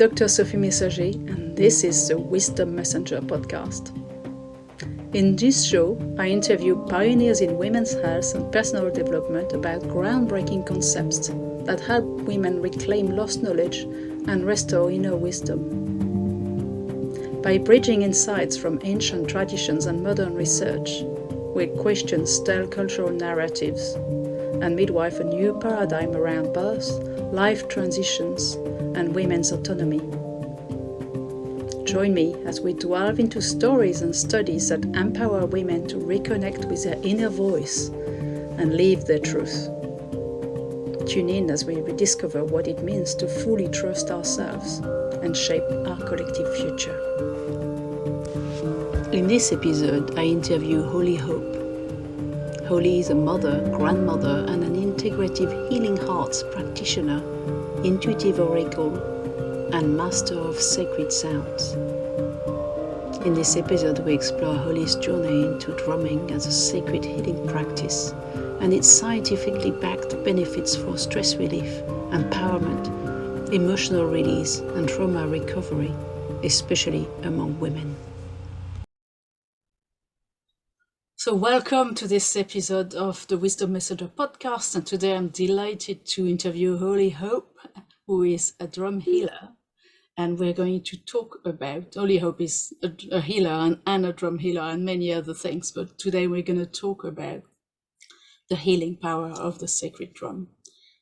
Dr. Sophie Messager, and this is the Wisdom Messenger podcast. In this show, I interview pioneers in women's health and personal development about groundbreaking concepts that help women reclaim lost knowledge and restore inner wisdom. By bridging insights from ancient traditions and modern research, we question stale cultural narratives and midwife a new paradigm around birth, life transitions, and women's autonomy. Join me as we delve into stories and studies that empower women to reconnect with their inner voice and live their truth. Tune in as we rediscover what it means to fully trust ourselves and shape our collective future. In this episode, I interview Hollie Hope. Hollie is a mother, grandmother, and an integrative healing hearts practitioner, intuitive oracle, and master of sacred sounds. In this episode, we explore Hollie's journey into drumming as a sacred healing practice and its scientifically backed benefits for stress relief, empowerment, emotional release, and trauma recovery, especially among women. So welcome to this episode of the Wisdom Messenger podcast, and today I'm delighted to interview Hollie Hope, who is a drum healer, and we're going to talk about, Hollie Hope is a healer and a drum healer and many other things, but today we're going to talk about the healing power of the sacred drum.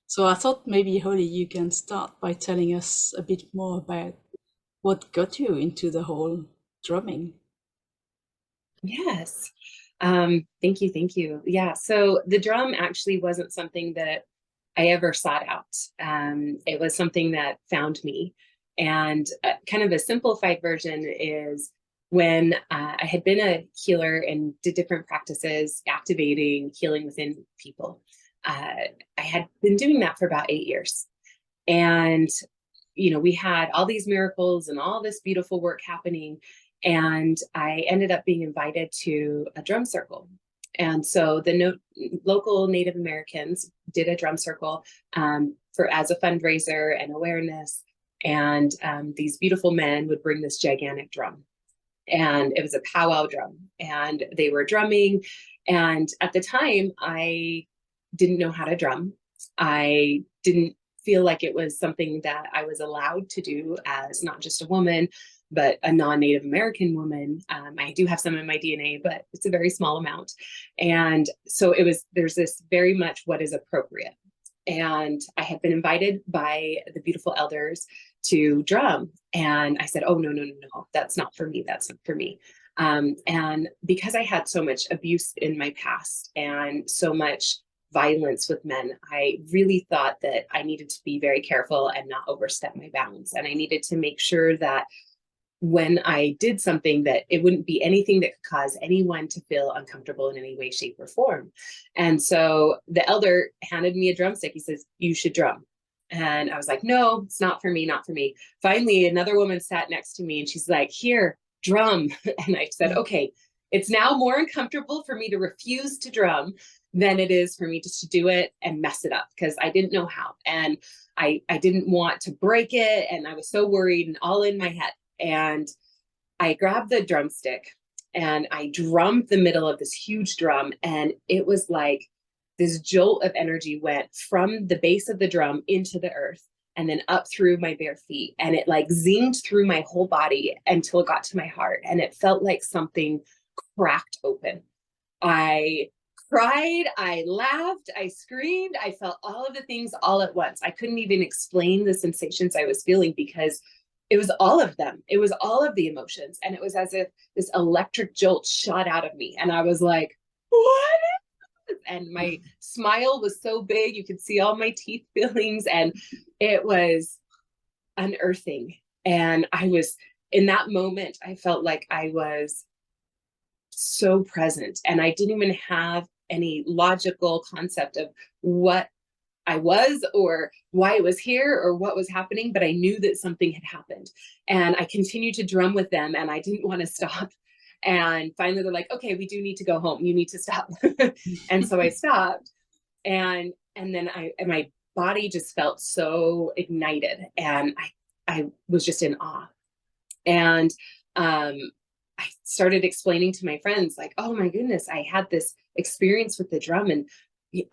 So I thought maybe, Hollie, you can start by telling us a bit more about what got you into the whole drumming. Yes. Thank you. Yeah. So the drum actually wasn't something that I ever sought out. It was something that found me. And kind of a simplified version is when I had been a healer and did different practices, activating, healing within people. I had been doing that for about 8 years. And, we had all these miracles and all this beautiful work happening. And I ended up being invited to a drum circle. And so the local Native Americans did a drum circle as a fundraiser and awareness. And these beautiful men would bring this gigantic drum. And it was a powwow drum. And they were drumming. And at the time, I didn't know how to drum. I didn't feel like it was something that I was allowed to do as not just a woman, but a non-Native American woman. I do have some in my DNA, but it's a very small amount. And so there's this very much what is appropriate. And I had been invited by the beautiful elders to drum. And I said, oh, no, that's not for me. That's not for me. And because I had so much abuse in my past and so much violence with men, I really thought that I needed to be very careful and not overstep my bounds. And I needed to make sure that when I did something that it wouldn't be anything that could cause anyone to feel uncomfortable in any way, shape, or form. And so the elder handed me a drumstick. He says, you should drum. And I was like, no, it's not for me, not for me. Finally, another woman sat next to me and she's like, here, drum. And I said, okay, it's now more uncomfortable for me to refuse to drum than it is for me just to do it and mess it up, because I didn't know how. And I didn't want to break it. And I was so worried and all in my head. And I grabbed the drumstick and I drummed the middle of this huge drum. And it was like this jolt of energy went from the base of the drum into the earth and then up through my bare feet. And it like zinged through my whole body until it got to my heart. And it felt like something cracked open. I cried, I laughed, I screamed, I felt all of the things all at once. I couldn't even explain the sensations I was feeling because it was all of them. It was all of the emotions. And it was as if this electric jolt shot out of me. And I was like, what is this? And my smile was so big, you could see all my teeth fillings. And it was unearthing. And in that moment, I felt like I was so present. And I didn't even have any logical concept of what I was or why it was here or what was happening, but I knew that something had happened. And I continued to drum with them and I didn't want to stop. And finally they're like, okay, we do need to go home. You need to stop. And so I stopped. And then my body just felt so ignited. And I was just in awe. And I started explaining to my friends, like, oh my goodness, I had this experience with the drum and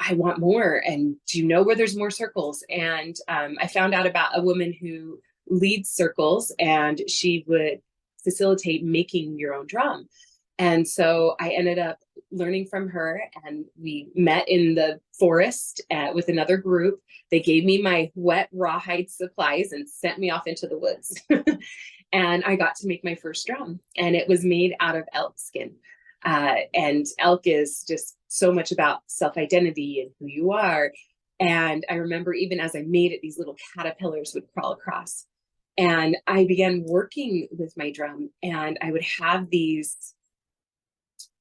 I want more. And do you know where there's more circles? And I found out about a woman who leads circles, and she would facilitate making your own drum. And so I ended up learning from her, and we met in the forest with another group. They gave me my wet rawhide supplies and sent me off into the woods. And I got to make my first drum, and it was made out of elk skin. And elk is just so much about self-identity and who you are. And I remember even as I made it, these little caterpillars would crawl across. And I began working with my drum, and I would have these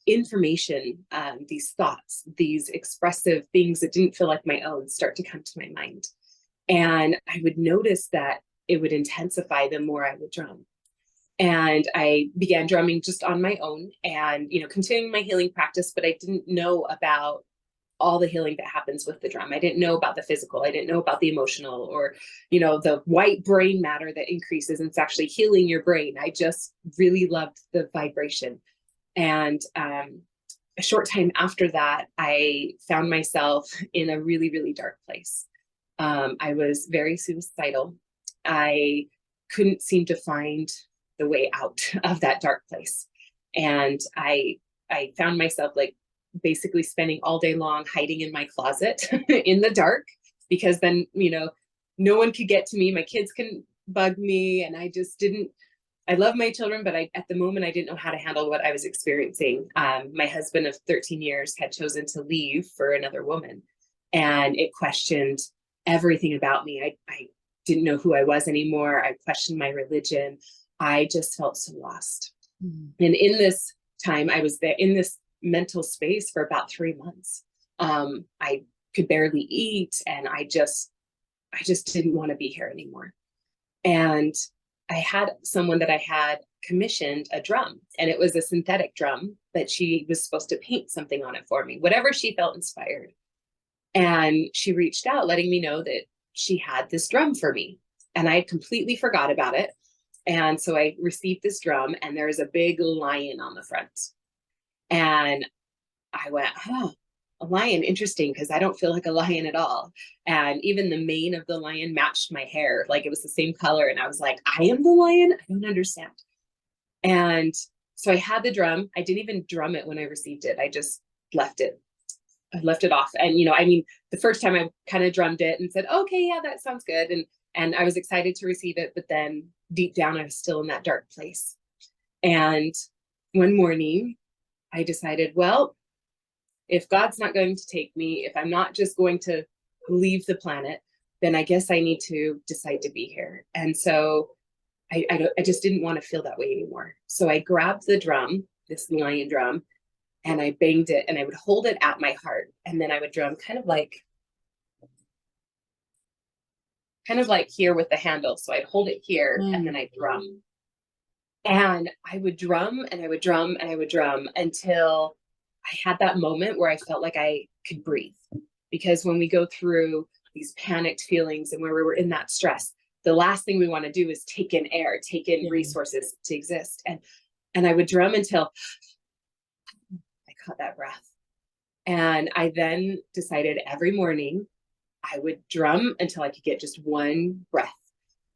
information, these thoughts, these expressive things that didn't feel like my own start to come to my mind. And I would notice that it would intensify the more I would drum. And I began drumming just on my own and, continuing my healing practice, but I didn't know about all the healing that happens with the drum. I didn't know about the physical. I didn't know about the emotional, or, the white brain matter that increases and it's actually healing your brain. I just really loved the vibration. And a short time after that, I found myself in a really, really dark place. I was very suicidal. I couldn't seem to find the way out of that dark place. And I found myself like basically spending all day long hiding in my closet in the dark, because then, no one could get to me. My kids couldn't bug me. And I love my children, but at the moment, I didn't know how to handle what I was experiencing. My husband of 13 years had chosen to leave for another woman, and it questioned everything about me. I didn't know who I was anymore. I questioned my religion. I just felt so lost. Mm. And in this time, I was there in this mental space for about 3 months. I could barely eat, and I just didn't want to be here anymore. And I had someone that I had commissioned a drum, and it was a synthetic drum, but she was supposed to paint something on it for me, whatever she felt inspired. And she reached out letting me know that she had this drum for me, and I had completely forgot about it. And so I received this drum, and there's a big lion on the front. And I went, oh, a lion, interesting, because I don't feel like a lion at all. And even the mane of the lion matched my hair, like it was the same color. And I was like, I am the lion? I don't understand. And so I had the drum. I didn't even drum it when I received it. I just left it. I left it off. And, the first time I kind of drummed it and said, okay, yeah, that sounds good. And I was excited to receive it. But then deep down, I was still in that dark place. And one morning, I decided, well, if God's not going to take me, if I'm not just going to leave the planet, then I guess I need to decide to be here. And so I just didn't want to feel that way anymore. So I grabbed the drum, this lion drum, and I banged it, and I would hold it at my heart. And then I would drum kind of like here with the handle. So I'd hold it here, and then I'd drum. And I would drum, and I would drum, and I would drum until I had that moment where I felt like I could breathe. Because when we go through these panicked feelings and where we were in that stress, the last thing we want to do is take in air, take in resources to exist. And I would drum until I caught that breath. And I then decided every morning I would drum until I could get just one breath.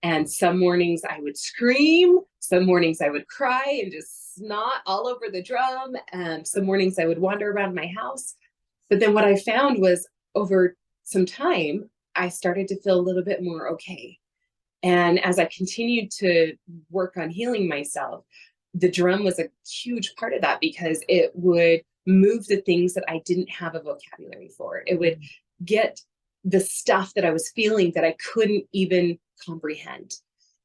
And some mornings I would scream, some mornings I would cry and just snot all over the drum, and some mornings I would wander around my house. But then what I found was over some time, I started to feel a little bit more okay. And as I continued to work on healing myself, the drum was a huge part of that, because it would move the things that I didn't have a vocabulary for. It would get the stuff that I was feeling that I couldn't even comprehend.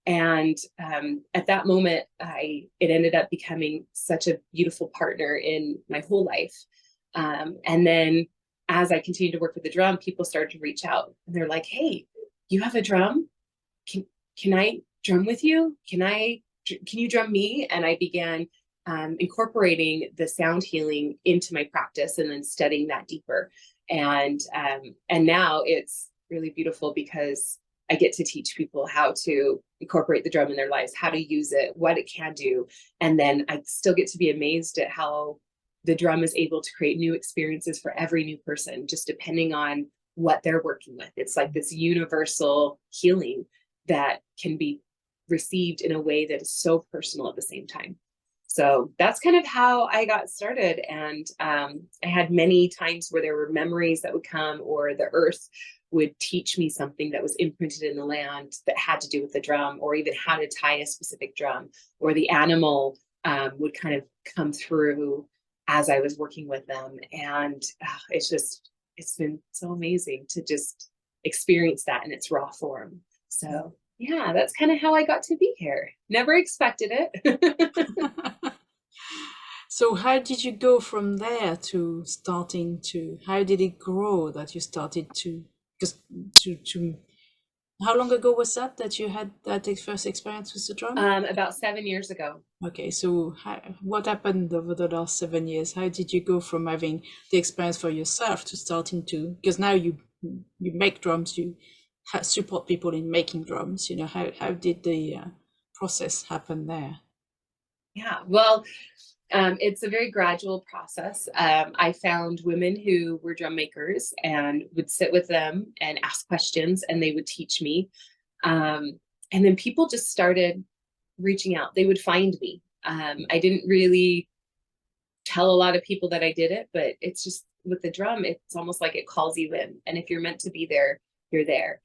And at that moment, it ended up becoming such a beautiful partner in my whole life. And then as I continued to work with the drum, people started to reach out, and they're like, hey, you have a drum? Can I drum with you? Can you drum me? And I began incorporating the sound healing into my practice, and then studying that deeper. And now it's really beautiful, because I get to teach people how to incorporate the drum in their lives, how to use it, what it can do. And then I still get to be amazed at how the drum is able to create new experiences for every new person, just depending on what they're working with. It's like this universal healing that can be received in a way that is so personal at the same time. So that's kind of how I got started. And I had many times where there were memories that would come, or the earth would teach me something that was imprinted in the land that had to do with the drum, or even how to tie a specific drum, or the animal would kind of come through as I was working with them. And it's been so amazing to just experience that in its raw form. So yeah, that's kind of how I got to be here. Never expected it. So how did you go from there to starting to, how did it grow that you started to, because to how long ago was that you had that first experience with the drum? About 7 years ago. Okay, so what happened over the last 7 years? How did you go from having the experience for yourself to starting to, because now you make drums, you support people in making drums, you know, how did the process happen there? Yeah, well, it's a very gradual process. I found women who were drum makers and would sit with them and ask questions, and they would teach me. And then people just started reaching out. They would find me. I didn't really tell a lot of people that I did it, but it's just with the drum, it's almost like it calls you in. And if you're meant to be there, you're there.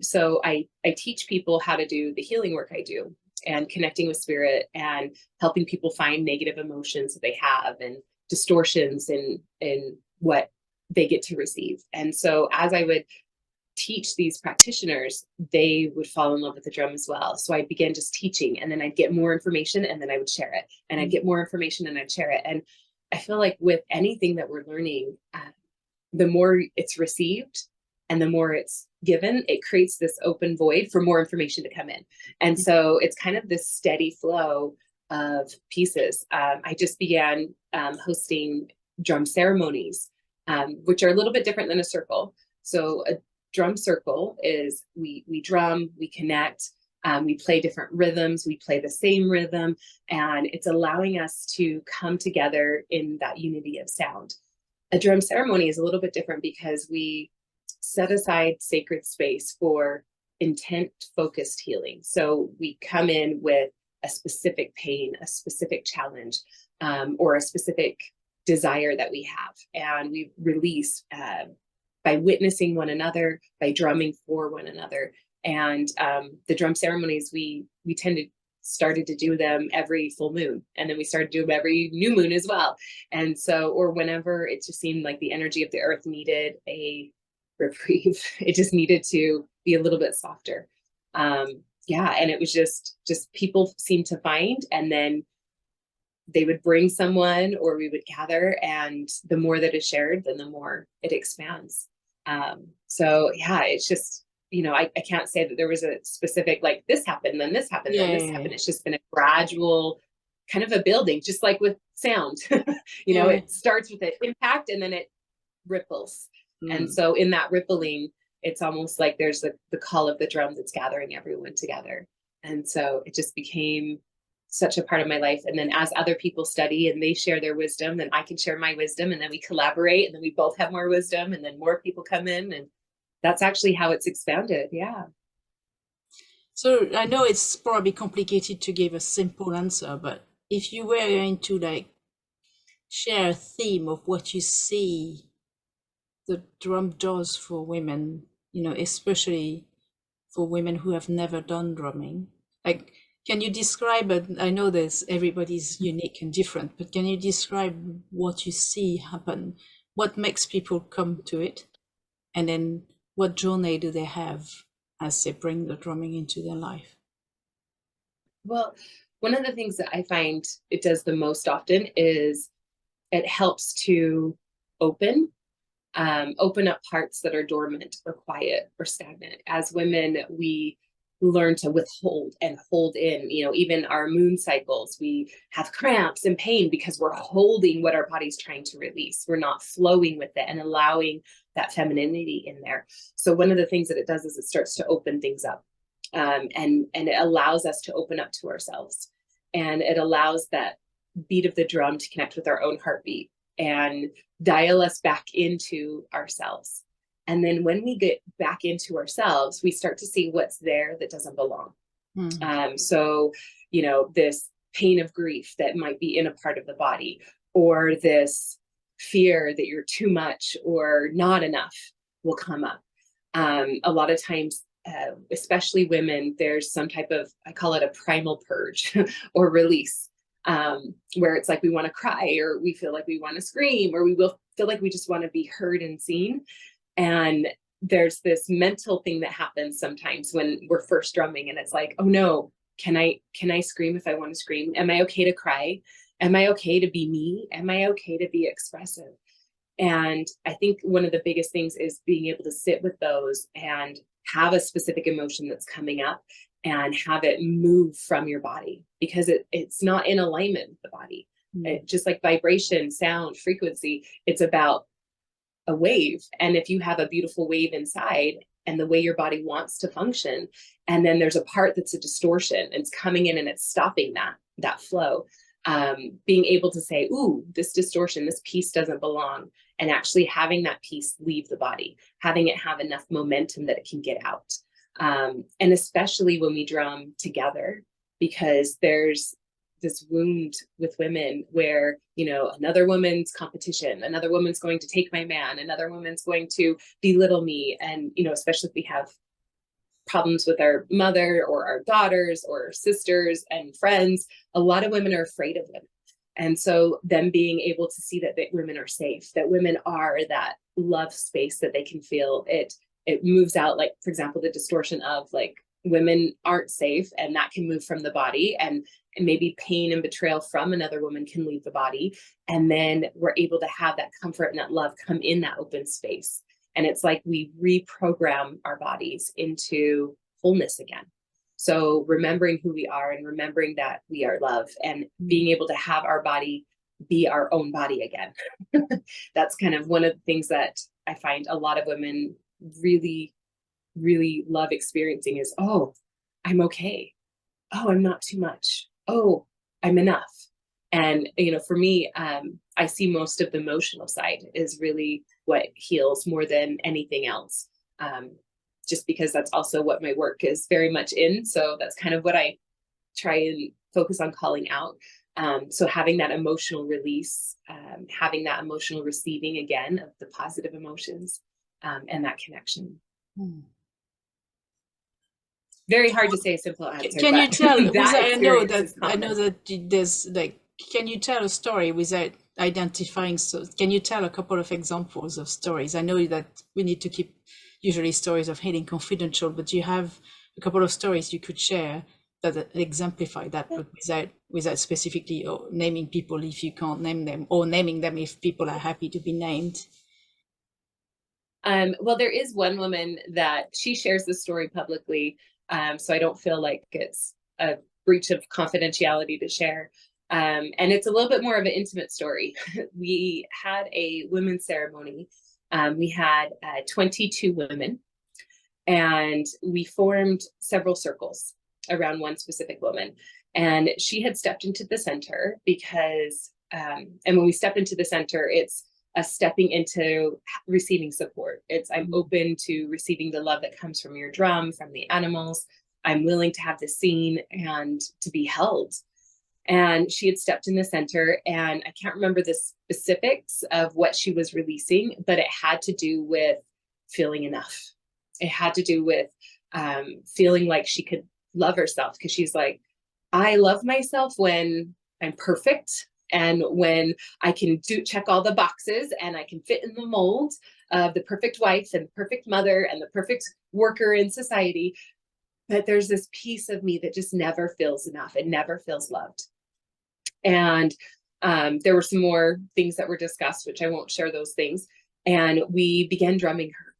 So I teach people how to do the healing work I do, and connecting with spirit, and helping people find negative emotions that they have, and distortions in what they get to receive. And so as I would teach these practitioners, they would fall in love with the drum as well. So I began just teaching, and then I'd get more information, and then I would share it, and I'd get more information, and I'd share it. And I feel like with anything that we're learning, the more it's received and the more it's given, it creates this open void for more information to come in. And so it's kind of this steady flow of pieces. I just began hosting drum ceremonies, which are a little bit different than a circle. So a drum circle is we drum, we connect, we play different rhythms, we play the same rhythm, and it's allowing us to come together in that unity of sound. A drum ceremony is a little bit different because we set aside sacred space for intent focused healing. So we come in with a specific pain, a specific challenge, or a specific desire that we have, and we release by witnessing one another, by drumming for one another. And the drum ceremonies, we started to do them every full moon, and then we started to do them every new moon as well. And so, or whenever it just seemed like the energy of the earth needed a reprieve, it just needed to be a little bit softer. Yeah, and it was just people seemed to find, and then they would bring someone, or we would gather, and the more that is shared, then the more it expands. So yeah, it's just, I can't say that there was a specific, like, this happened, then this happened, then this happened. It's just been a gradual kind of a building, just like with sound. It starts with an impact, and then it ripples. And so in that rippling, it's almost like there's the call of the drum that's gathering everyone together. And so it just became such a part of my life. And then as other people study and they share their wisdom, then I can share my wisdom, and then we collaborate, and then we both have more wisdom, and then more people come in, and that's actually how it's expanded. Yeah. So I know it's probably complicated to give a simple answer, but if you were going to share a theme of what you see the drum does for women, especially for women who have never done drumming, can you describe it? I know everybody's unique and different, but can you describe what you see happen? What makes people come to it? And then what journey do they have as they bring the drumming into their life? Well, one of the things that I find it does the most often is it helps to open up parts that are dormant or quiet or stagnant. As women, we learn to withhold and hold in, even our moon cycles, we have cramps and pain because we're holding what our body's trying to release. We're not flowing with it and allowing that femininity in there. So one of the things that it does is it starts to open things up, and it allows us to open up to ourselves, and it allows that beat of the drum to connect with our own heartbeat and dial us back into ourselves. And then when we get back into ourselves, we start to see what's there that doesn't belong. So, you know, this pain of grief that might be in a part of the body, or this fear that you're too much or not enough will come up. A lot of times, especially women, there's some type of, I call it a primal purge or release, where it's like we want to cry, or we feel like we want to scream, or we will feel like we just want to be heard and seen. And there's this mental thing that happens sometimes when we're first drumming, and it's like, oh no, can I scream if I want to scream? Am I okay to cry? Am I okay to be me? Am I okay to be expressive? And I think one of the biggest things is being able to sit with those and have a specific emotion that's coming up and have it move from your body, because it's not in alignment with the body. Just like vibration, sound, frequency, it's about a wave. And if you have a beautiful wave inside and the way your body wants to function, and then there's a part that's a distortion, and it's coming in and it's stopping that flow, being able to say, ooh, this distortion, this piece doesn't belong, and actually having that piece leave the body, having it have enough momentum that it can get out. And especially when we drum together, because there's this wound with women where, you know, another woman's competition, another woman's going to take my man, another woman's going to belittle me. And, you know, especially if we have problems with our mother or our daughters or our sisters and friends, a lot of women are afraid of women. And so them being able to see that women are safe, that women are that love space that they can feel, it moves out, like, for example, the distortion of like women aren't safe, and that can move from the body, and maybe pain and betrayal from another woman can leave the body. And then we're able to have that comfort and that love come in that open space. And it's like we reprogram our bodies into wholeness again. So remembering who we are and remembering that we are love, and being able to have our body be our own body again. That's kind of one of the things that I find a lot of women really, really love experiencing is, oh, I'm okay. Oh, I'm not too much. Oh, I'm enough. And, you know, for me, I see most of the emotional side is really what heals more than anything else. Just because that's also what my work is very much in. So that's kind of what I try and focus on calling out. So having that emotional release, having that emotional receiving again of the positive emotions, and that connection. Very hard to say a simple answer. Can you tell? I know that there's like. Can you tell a story without identifying? So, can you tell a couple of examples of stories? I know that we need to keep usually stories of healing confidential, but do you have a couple of stories you could share that exemplify that, but without specifically or naming people if you can't name them, or naming them if people are happy to be named? Well, there is one woman that she shares the story publicly, so I don't feel like it's a breach of confidentiality to share. And it's a little bit more of an intimate story. We had a women's ceremony. We had 22 women, and we formed several circles around one specific woman. And she had stepped into the center because, and when we step into the center, it's a stepping into receiving support. It's, I'm open to receiving the love that comes from your drum, from the animals. I'm willing to have this seen and to be held. And she had stepped in the center, and I can't remember the specifics of what she was releasing, but it had to do with feeling enough. It had to do with feeling like she could love herself, because she's like, I love myself when I'm perfect, and when I can check all the boxes, and I can fit in the mold of the perfect wife and the perfect mother and the perfect worker in society. But there's this piece of me that just never feels enough. It never feels loved. And there were some more things that were discussed, which I won't share those things. And we began drumming her.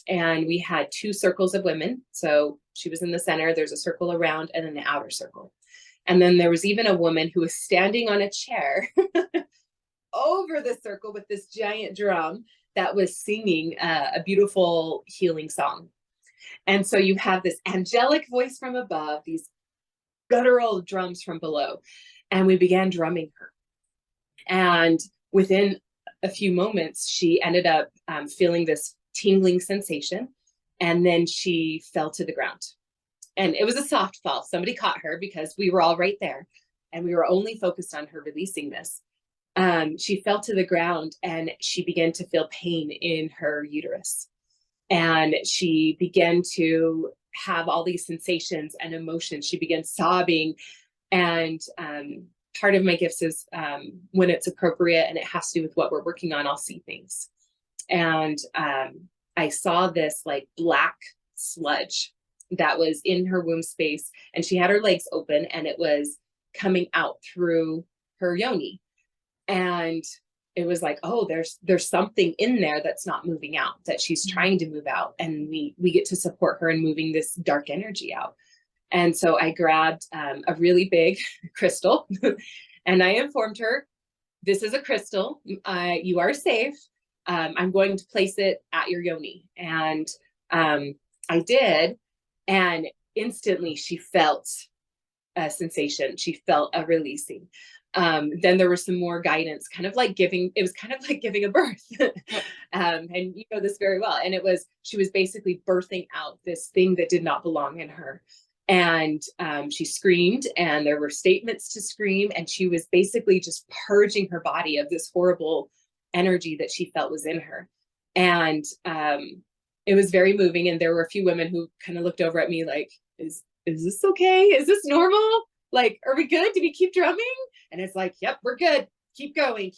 And we had 2 circles of women. So she was in the center, there's a circle around, and then the outer circle. And then there was even a woman who was standing on a chair over the circle with this giant drum. that was singing a beautiful healing song. And so you have this angelic voice from above, these guttural drums from below, and we began drumming her. And within a few moments, she ended up feeling this tingling sensation, and then she fell to the ground. And it was a soft fall. Somebody caught her because we were all right there, and we were only focused on her releasing this. She fell to the ground, and she began to feel pain in her uterus. And she began to have all these sensations and emotions. She began sobbing. And part of my gifts is when it's appropriate and it has to do with what we're working on, I'll see things. And I saw this like black sludge that was in her womb space, and she had her legs open, and it was coming out through her yoni. And it was like, oh, there's something in there that's not moving out, that she's trying to move out, and we get to support her in moving this dark energy out. And so I grabbed a really big crystal, and I informed her, this is a crystal, you are safe, I'm going to place it at your yoni. And I did, and instantly she felt a sensation, she felt a releasing. Then there was some more guidance, kind of like giving a birth. And you know this very well. And she was basically birthing out this thing that did not belong in her. And she screamed, and there were statements to scream. And she was basically just purging her body of this horrible energy that she felt was in her. And it was very moving. And there were a few women who kind of looked over at me like, is this okay? Is this normal? Like, are we good? Did we keep drumming? And it's like, yep, we're good. Keep going,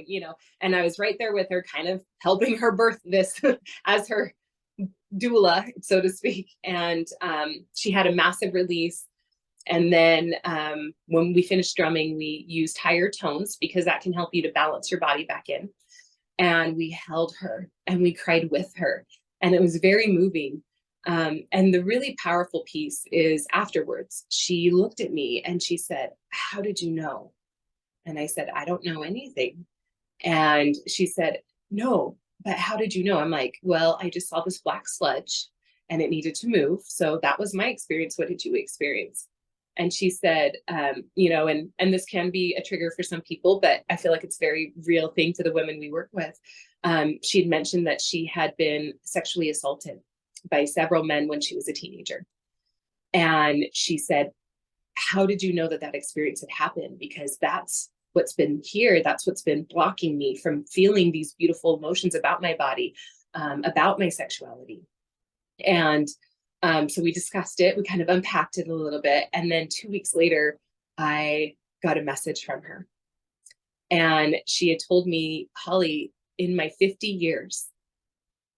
you know. And I was right there with her, kind of helping her birth this as her doula, so to speak. And she had a massive release. And then when we finished drumming, we used higher tones because that can help you to balance your body back in. And we held her and we cried with her. And it was very moving. And the really powerful piece is afterwards, she looked at me and she said, how did you know? And I said, I don't know anything. And she said, no, but how did you know? I'm like, well, I just saw this black sludge and it needed to move. So that was my experience. What did you experience? And she said, you know, and this can be a trigger for some people, but I feel like it's a very real thing for the women we work with. She'd mentioned that she had been sexually assaulted by several men when she was a teenager. And she said, how did you know that experience had happened? Because that's what's been here. That's what's been blocking me from feeling these beautiful emotions about my body, about my sexuality. And so we discussed it. We kind of unpacked it a little bit. And then 2 weeks later, I got a message from her. And she had told me, Hollie, in my 50 years,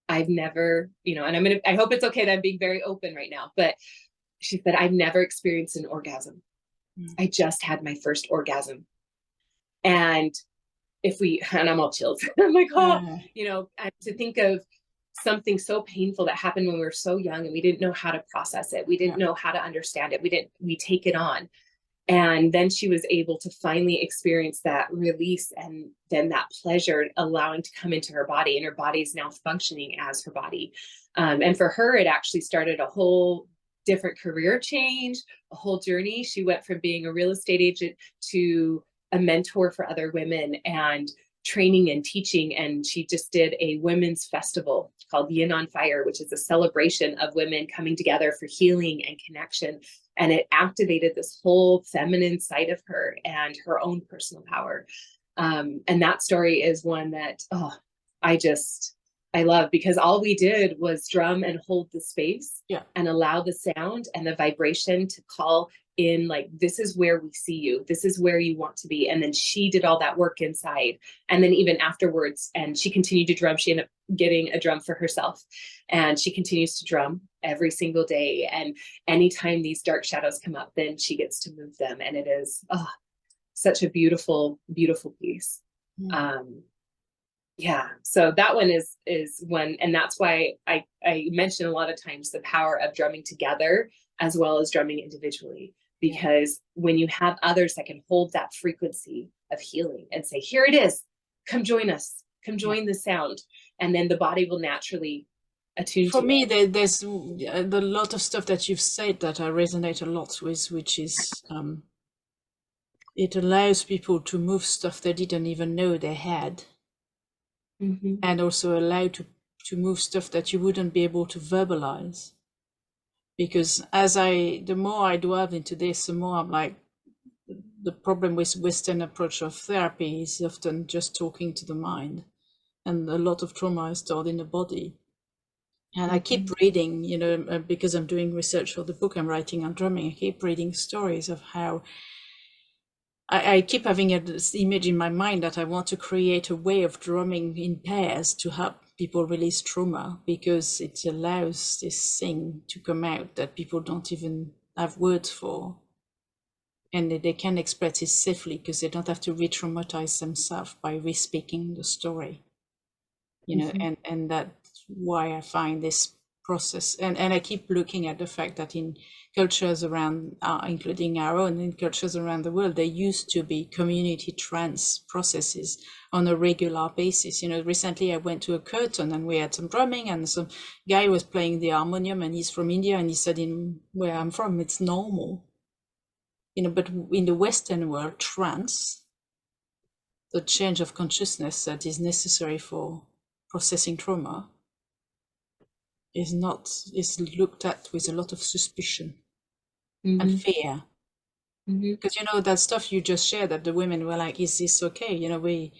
I've never, you know, and I hope it's okay that I'm being very open right now, but she said, I've never experienced an orgasm. I just had my first orgasm. And and I'm all chills. I'm like, oh, you know, to think of something so painful that happened when we were so young and we didn't know how to process it. We didn't know how to understand it. We take it on. And then she was able to finally experience that release and then that pleasure allowing to come into her body, and her body is now functioning as her body. And for her, it actually started a whole different career change, a whole journey. She went from being a real estate agent to a mentor for other women and training and teaching. And she just did a women's festival called Yin on Fire, which is a celebration of women coming together for healing and connection. And it activated this whole feminine side of her and her own personal power. And that story is one that, I love, because all we did was drum and hold the space and allow the sound and the vibration to call in, like, this is where we see you. This is where you want to be. And then she did all that work inside. And then even afterwards, and she continued to drum. She ended up getting a drum for herself, and she continues to drum every single day. And anytime these dark shadows come up, then she gets to move them. And it is such a beautiful, beautiful piece. So that one is one, and that's why I mention a lot of times the power of drumming together as well as drumming individually, because when you have others that can hold that frequency of healing and say, here it is, come join us, come join the sound, and then the body will naturally attune For to me, it. there's a lot of stuff that you've said that I resonate a lot with, which is it allows people to move stuff they didn't even know they had, and also allow to move stuff that you wouldn't be able to verbalize. Because the more I delve into this, the more I'm like, the problem with Western approach of therapy is often just talking to the mind, and a lot of trauma is stored in the body. And I keep reading, because I'm doing research for the book I'm writing on drumming, I keep reading stories of how I keep having this image in my mind that I want to create a way of drumming in pairs to help people release trauma, because it allows this thing to come out that people don't even have words for. And they can express it safely because they don't have to re-traumatize themselves by re-speaking the story. And that's why I find this process, and I keep looking at the fact that in cultures around, including our own, in cultures around the world, there used to be community trance processes on a regular basis. Recently I went to a curtain and we had some drumming, and some guy was playing the harmonium, and he's from India, and he said, in where I'm from, it's normal. But in the Western world, trance, the change of consciousness that is necessary for processing trauma, is looked at with a lot of suspicion and fear. Because that stuff you just shared, that the women were like, is this okay? We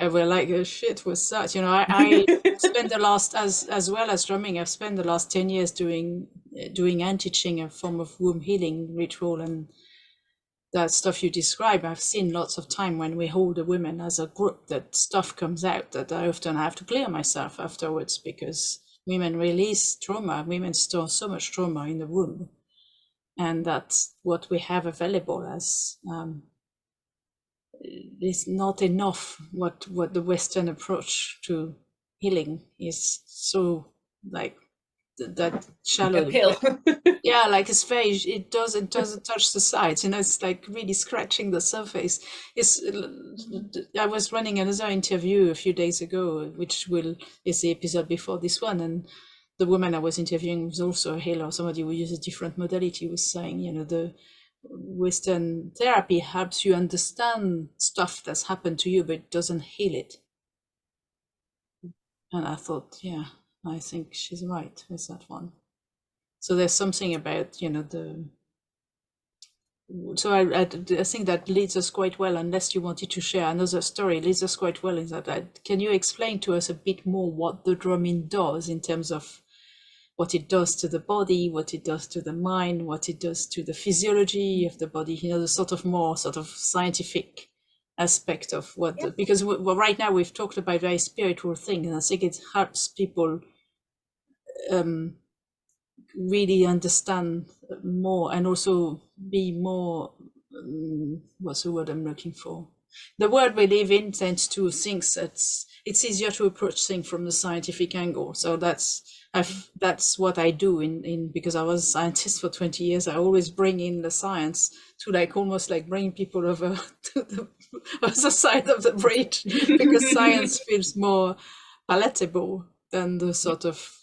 were like, oh, shit, what's that? I spent the last, as well as drumming, I've spent the last 10 years doing anti-ching, a form of womb healing ritual, and that stuff you describe. I've seen lots of time when we hold the women as a group, that stuff comes out that I often have to clear myself afterwards, because women release trauma, women store so much trauma in the womb, and that's what we have available as is not enough. What the Western approach to healing is so like that shallow. Uphill. Yeah, like it's very, it doesn't touch the sides, it's like really scratching the surface. I was running another interview a few days ago, which is the episode before this one, and the woman I was interviewing was also a healer, somebody who uses a different modality, was saying, the Western therapy helps you understand stuff that's happened to you, but it doesn't heal it. And I thought, yeah, I think she's right with that one. So there's something about, so I think that leads us quite well, unless you wanted to share another story, leads us quite well in that. Can you explain to us a bit more what the drumming does in terms of what it does to the body, what it does to the mind, what it does to the physiology of the body, the sort of scientific aspect of what, because right now we've talked about very spiritual thing, and I think it helps people really understand more, and also be more, what's the word I'm looking for? The world we live in tends to think that it's easier to approach things from the scientific angle. So that's what I do in because I was a scientist for 20 years. I always bring in the science to almost bring people over to the other side of the bridge, because science feels more palatable than the sort of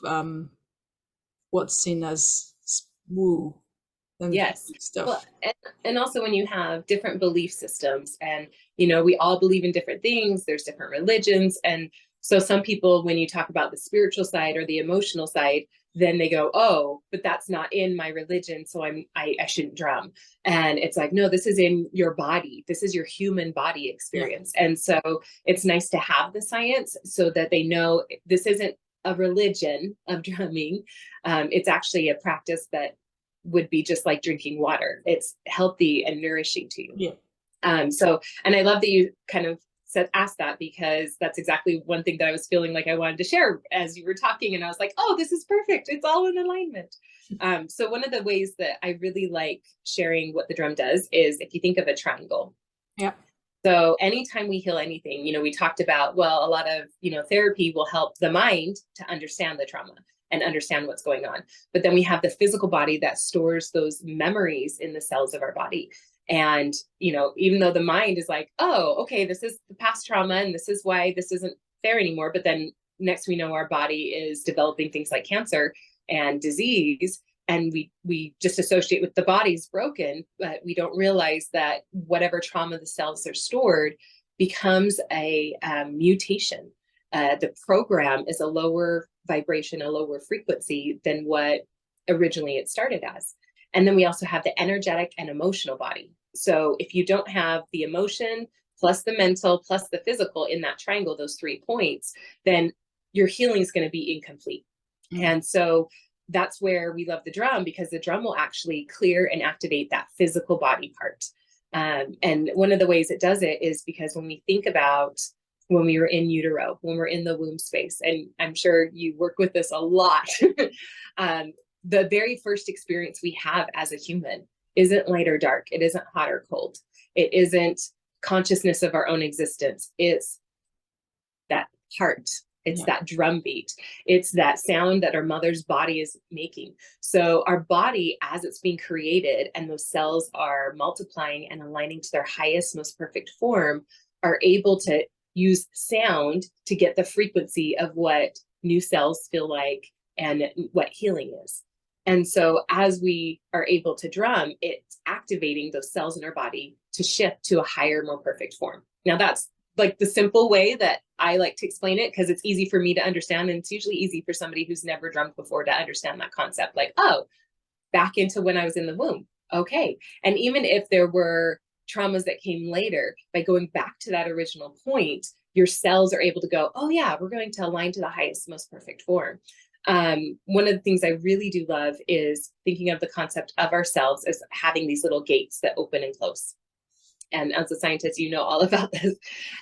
what's seen as woo and Yes. stuff. Well, and also when you have different belief systems, and we all believe in different things, there's different religions, and so some people, when you talk about the spiritual side or the emotional side, then they go, oh, but that's not in my religion, so I shouldn't drum. And it's like, no, this is in your body, this is your human body experience. Yeah. And so it's nice to have the science so that they know this isn't a religion of drumming. It's actually a practice that would be just like drinking water. It's healthy and nourishing to you. Yeah. So, and I love that you kind of asked that, because that's exactly one thing that I was feeling like I wanted to share as you were talking, and I was like, oh, this is perfect. It's all in alignment. So one of the ways that I really like sharing what the drum does is, if you think of a triangle. Yeah. So anytime we heal anything, we talked about, well, a lot of, therapy will help the mind to understand the trauma and understand what's going on. But then we have the physical body that stores those memories in the cells of our body. And, even though the mind is like, oh, okay, this is the past trauma, and this is why this isn't fair anymore. But then next we know, our body is developing things like cancer and disease, and we just associate with the body's broken, but we don't realize that whatever trauma the cells are stored becomes a mutation. The program is a lower vibration, a lower frequency than what originally it started as. And then we also have the energetic and emotional body. So if you don't have the emotion plus the mental plus the physical in that triangle, those 3 points, then your healing is going to be incomplete. And so that's where we love the drum, because the drum will actually clear and activate that physical body part. And one of the ways it does it is because when we think about when we were in utero, when we're in the womb space, and I'm sure you work with this a lot, the very first experience we have as a human isn't light or dark. It isn't hot or cold. It isn't consciousness of our own existence. It's that heart. It's that drum beat. It's that sound that our mother's body is making. So our body, as it's being created and those cells are multiplying and aligning to their highest, most perfect form, are able to use sound to get the frequency of what new cells feel like and what healing is. And so as we are able to drum, it's activating those cells in our body to shift to a higher, more perfect form. Now that's like the simple way that I like to explain it, because it's easy for me to understand. And it's usually easy for somebody who's never drummed before to understand that concept. Like, oh, back into when I was in the womb. Okay. And even if there were traumas that came later, by going back to that original point, your cells are able to go, oh yeah, we're going to align to the highest, most perfect form. One of the things I really do love is thinking of the concept of ourselves as having these little gates that open and close. And as a scientist, you know all about this.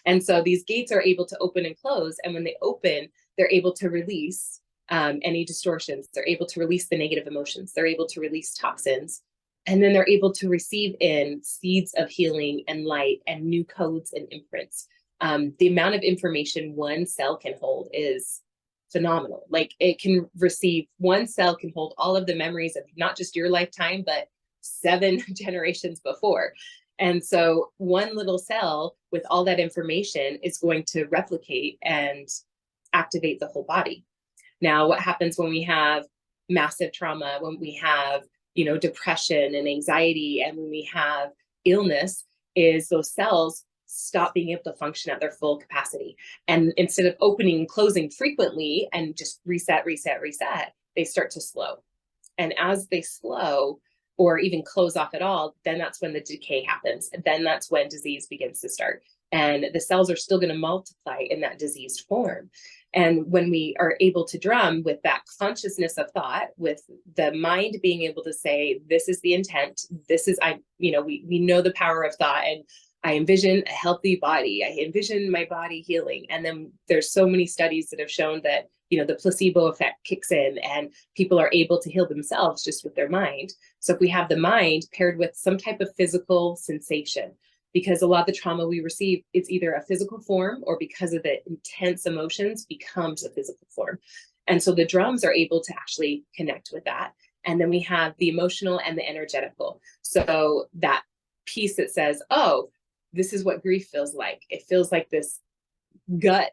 And so these gates are able to open and close. And when they open, they're able to release any distortions. They're able to release the negative emotions. They're able to release toxins. And then they're able to receive in seeds of healing and light and new codes and imprints. The amount of information one cell can hold is phenomenal. Like, it can receive, one cell can hold all of the memories of not just your lifetime, but 7 generations before. And so one little cell with all that information is going to replicate and activate the whole body. Now, what happens when we have massive trauma, when we have, depression and anxiety, and when we have illness, is those cells stop being able to function at their full capacity. And instead of opening and closing frequently and just reset, they start to slow. And as they slow, or even close off at all, then that's when the decay happens. And then that's when disease begins to start. And the cells are still going to multiply in that diseased form. And when we are able to drum with that consciousness of thought, with the mind being able to say, this is the intent, this is, we know the power of thought, and I envision a healthy body. I envision my body healing. And then there's so many studies that have shown that, the placebo effect kicks in and people are able to heal themselves just with their mind. So if we have the mind paired with some type of physical sensation, because a lot of the trauma we receive, it's either a physical form, or because of the intense emotions becomes a physical form. And so the drums are able to actually connect with that. And then we have the emotional and the energetical. So that piece that says, oh, this is what grief feels like. It feels like this gut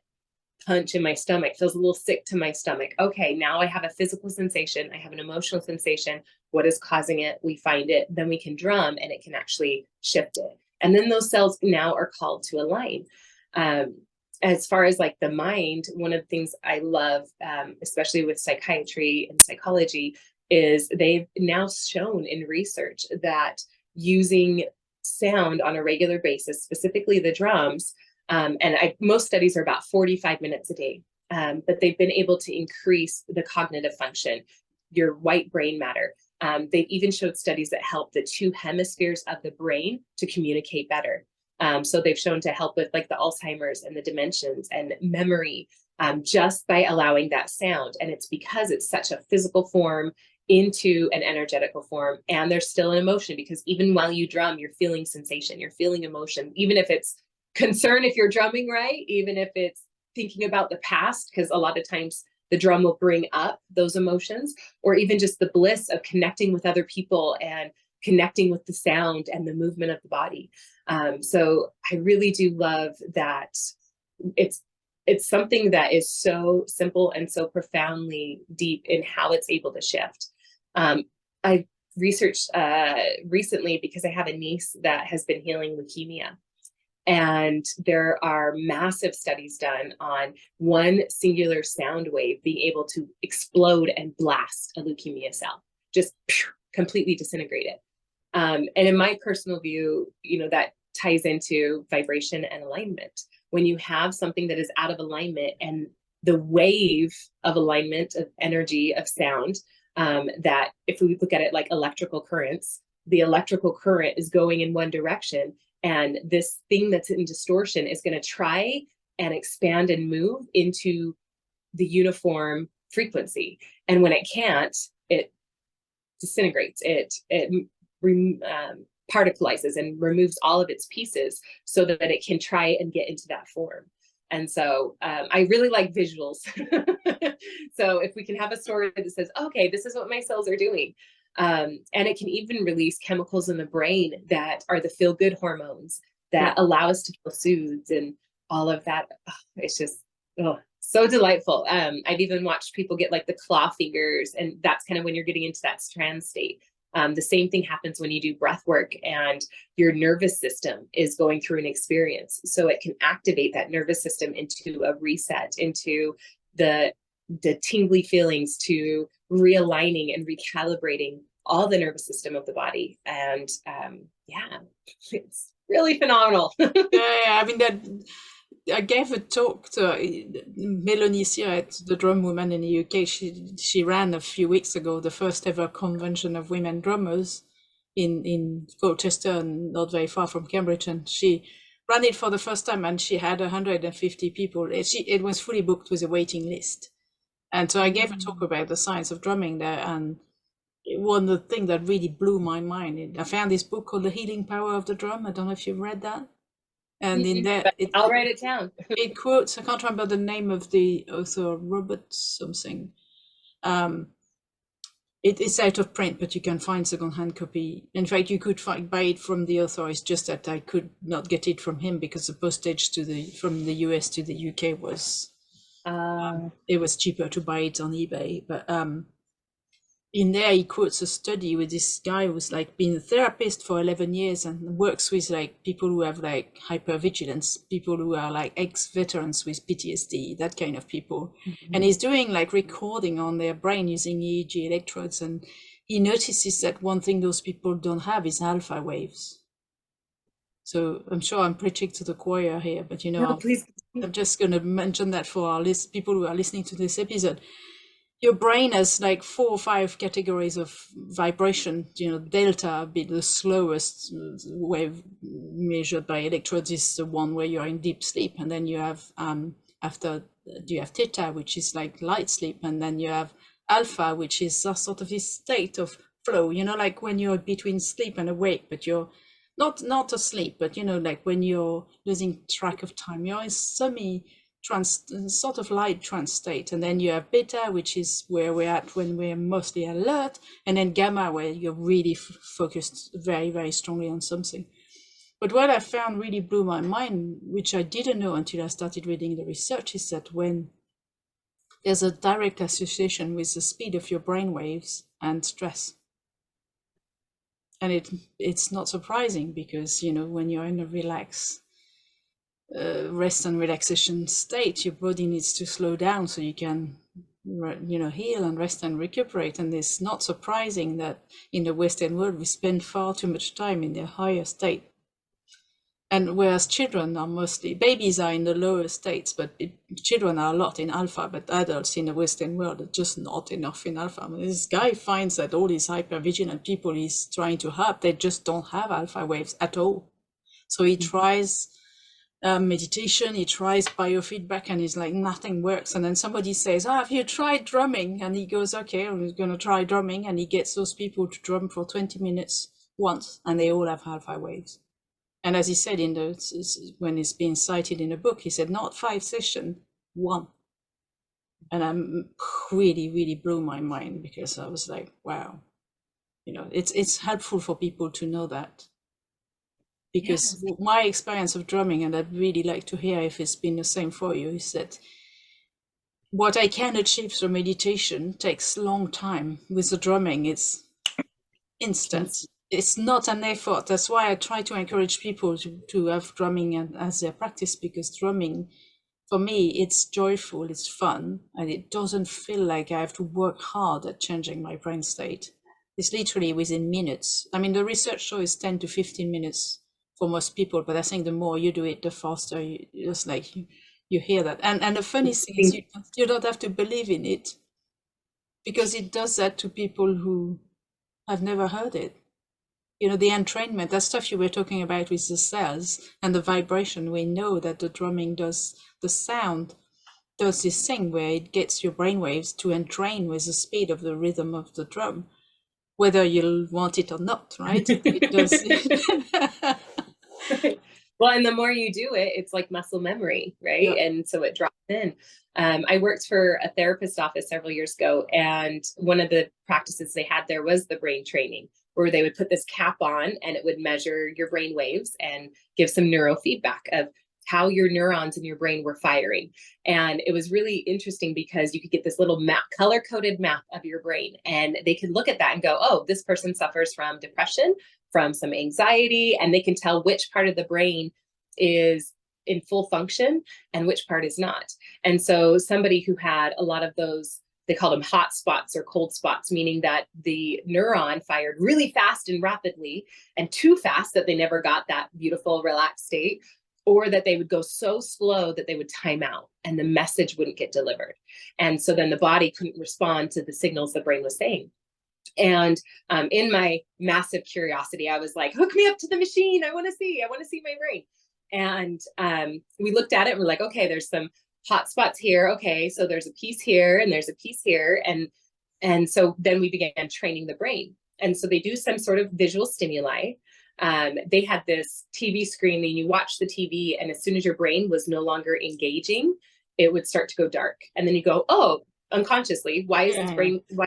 punch in my stomach, feels a little sick to my stomach. Okay, now I have a physical sensation. I have an emotional sensation. What is causing it? We find it. Then we can drum and it can actually shift it. And then those cells now are called to align. As far as like the mind, one of the things I love, especially with psychiatry and psychology, is they've now shown in research that using sound on a regular basis, specifically the drums, most studies are about 45 minutes a day, but they've been able to increase the cognitive function, your white brain matter. They've even showed studies that help the 2 hemispheres of the brain to communicate better. So they've shown to help with like the Alzheimer's and the dementias and memory, just by allowing that sound. And it's because it's such a physical form into an energetical form, and there's still an emotion, because even while you drum, you're feeling sensation, you're feeling emotion, even if it's concern, if you're drumming right, even if it's thinking about the past, because a lot of times the drum will bring up those emotions, or even just the bliss of connecting with other people and connecting with the sound and the movement of the body. So I really do love that it's it's something that is so simple and so profoundly deep in how it's able to shift. I researched recently because I have a niece that has been healing leukemia. And there are massive studies done on one singular sound wave being able to explode and blast a leukemia cell, just completely disintegrate it. And in my personal view, that ties into vibration and alignment. When you have something that is out of alignment, and the wave of alignment of energy of sound, that if we look at it like electrical currents, the electrical current is going in one direction, and this thing that's in distortion is going to try and expand and move into the uniform frequency. And when it can't, it disintegrates. It particleizes and removes all of its pieces so that it can try and get into that form. And so I really like visuals. So if we can have a story that says, okay, this is what my cells are doing. And it can even release chemicals in the brain that are the feel-good hormones that allow us to feel soothed and all of that. Oh, it's just so delightful. I've even watched people get like the claw fingers, and that's kind of when you're getting into that trance state. The same thing happens when you do breath work and your nervous system is going through an experience. So it can activate that nervous system into a reset, into the tingly feelings, to realigning and recalibrating all the nervous system of the body. And it's really phenomenal. I mean, that I gave a talk to Melanie Siret, the drum woman in the UK. She ran a few weeks ago the first ever convention of women drummers in Colchester, not very far from Cambridge, and she ran it for the first time, and she had 150 people. It was fully booked with a waiting list. And so I gave a talk about the science of drumming there, and one of the things that really blew my mind, I found this book called The Healing Power of the Drum. I don't know if you've read that. And in that, I'll write it down. It quotes, I can't remember the name of the author, Robert something. It's out of print, but you can find secondhand copy. In fact, you could buy it from the author. It's just that I could not get it from him because the postage from the US to the UK was it was cheaper to buy it on eBay. But in there, he quotes a study with this guy who's like been a therapist for 11 years and works with like people who have like hypervigilance, people who are like ex-veterans with PTSD, that kind of people. And he's doing like recording on their brain using EEG electrodes. And he notices that one thing those people don't have is alpha waves. So I'm sure I'm preaching to the choir here, but Please. I'm just going to mention that for our people who are listening to this episode. Your brain has like 4 or 5 categories of vibration. Delta, be the slowest wave measured by electrodes, is the one where you're in deep sleep, and then you have you have theta, which is like light sleep, and then you have alpha, which is sort of this state of flow. Like when you're between sleep and awake, but you're not asleep, but like when you're losing track of time, you're in sort of light trance state. And then you have beta, which is where we're at when we're mostly alert, and then gamma, where you're really focused very, very strongly on something. But what I found really blew my mind, which I didn't know until I started reading the research, is that when there's a direct association with the speed of your brain waves and stress. And it's not surprising because when you're in a relaxed rest and relaxation state, your body needs to slow down so you can heal and rest and recuperate. And it's not surprising that in the Western world we spend far too much time in the higher state, and whereas babies are in the lower states, but children are a lot in alpha, but adults in the Western world are just not enough in alpha. This guy finds that all these hypervigilant people he's trying to help, they just don't have alpha waves at all. So he tries meditation, he tries biofeedback, and he's like, nothing works. And then somebody says, have you tried drumming? And he goes, okay, I'm going to try drumming. And he gets those people to drum for 20 minutes once, and they all have alpha waves. And as he said when it's being cited in the book, he said, not 5 sessions, 1. And I'm really, really blew my mind, because I was like, wow, it's helpful for people to know that. because Yes. my experience of drumming, and I'd really like to hear if it's been the same for you, is that what I can achieve through meditation takes long time. With the drumming, it's instant. It's not an effort. That's why I try to encourage people to have drumming as their practice, because drumming, for me, it's joyful, it's fun, and it doesn't feel like I have to work hard at changing my brain state. It's literally within minutes. I mean, the research shows 10 to 15 minutes for most people, but I think the more you do it, the faster you just like you hear that. And the funny thing is you don't have to believe in it, because it does that to people who have never heard it. You know, the entrainment, that stuff you were talking about with the cells and the vibration, we know that the drumming does, the sound does this thing where it gets your brainwaves to entrain with the speed of the rhythm of the drum, whether you'll want it or not, right? It does. Well, and the more you do it, it's like muscle memory, right? Yeah. And so it drops in. I worked for a therapist office several years ago, and one of the practices they had there was the brain training, where they would put this cap on and it would measure your brain waves and give some neurofeedback of how your neurons in your brain were firing. And it was really interesting because you could get this little map, color coded map of your brain, and they could look at that and go, oh, this person suffers from depression, from some anxiety, and they can tell which part of the brain is in full function and which part is not. And so somebody who had a lot of those, they call them hot spots or cold spots, meaning that the neuron fired really fast and rapidly, and too fast that they never got that beautiful relaxed state, or that they would go so slow that they would time out and the message wouldn't get delivered. And so then the body couldn't respond to the signals the brain was saying. And in my massive curiosity, I was like, hook me up to the machine. I want to see my brain. And we looked at it and we're like, okay, there's some hot spots here. Okay, so there's a piece here and there's a piece here. And so then we began training the brain. And so they do some sort of visual stimuli. They had this TV screen, and you watch the TV, and as soon as your brain was no longer engaging, it would start to go dark. And then you go, oh, unconsciously, why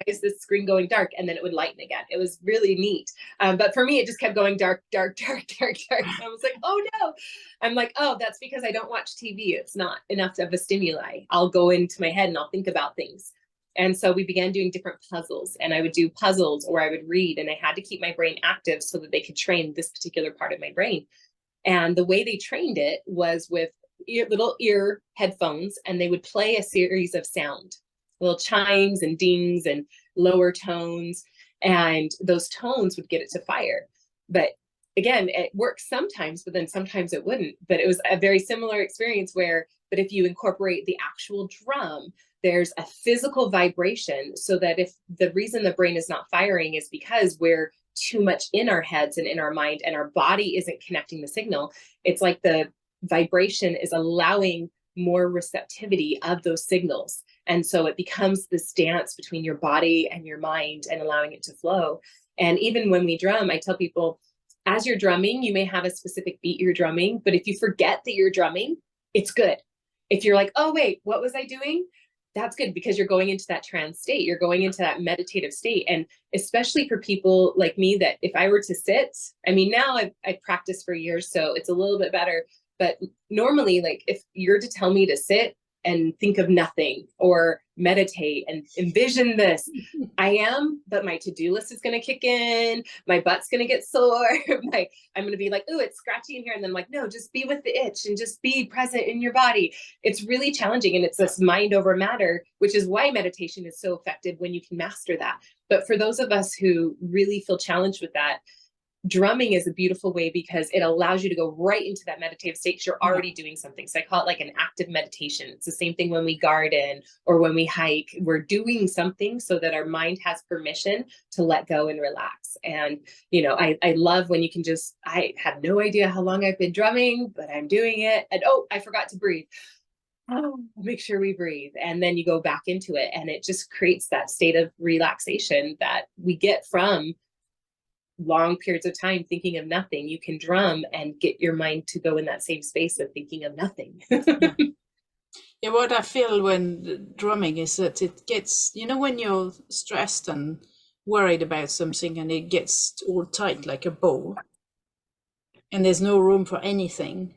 is this screen going dark? And then it would lighten again. It was really neat. But for me, it just kept going dark, dark, dark, dark, dark. And I was like, oh no. I'm like, oh, that's because I don't watch TV. It's not enough of a stimuli. I'll go into my head and I'll think about things. And so we began doing different puzzles, and I would do puzzles or I would read, and I had to keep my brain active so that they could train this particular part of my brain. And the way they trained it was with little ear headphones, and they would play a series of sound, little chimes and dings and lower tones, and those tones would get it to fire. But again, it works sometimes, but then sometimes it wouldn't. But it was a very similar experience where, but if you incorporate the actual drum, there's a physical vibration, so that if the reason the brain is not firing is because we're too much in our heads and in our mind, and our body isn't connecting the signal, it's like the vibration is allowing more receptivity of those signals. And so it becomes this dance between your body and your mind and allowing it to flow. And even when we drum, I tell people, as you're drumming, you may have a specific beat you're drumming, but if you forget that you're drumming, it's good. If you're like, oh, wait, what was I doing? That's good, because you're going into that trance state. You're going into that meditative state. And especially for people like me, that if I were to sit, I mean, now I've practiced for years, so it's a little bit better. But normally, like if you're to tell me to sit and think of nothing or meditate and envision this, I am, but my to-do list is going to kick in. My butt's going to get sore. I'm going to be like, oh, it's scratchy in here. And then I'm like, no, just be with the itch and just be present in your body. It's really challenging. And it's this mind over matter, which is why meditation is so effective when you can master that. But for those of us who really feel challenged with that, drumming is a beautiful way, because it allows you to go right into that meditative state, because you're already doing something. So I call it like an active meditation. It's the same thing when we garden or when we hike. We're doing something so that our mind has permission to let go and relax. And, you know, I love when you can just, I have no idea how long I've been drumming, but I'm doing it. And oh, I forgot to breathe. Oh, make sure we breathe. And then you go back into it. And it just creates that state of relaxation that we get from long periods of time thinking of nothing. You can drum and get your mind to go in that same space of thinking of nothing. Yeah, what I feel when drumming is that it gets, you know, when you're stressed and worried about something and it gets all tight like a bow, and there's no room for anything.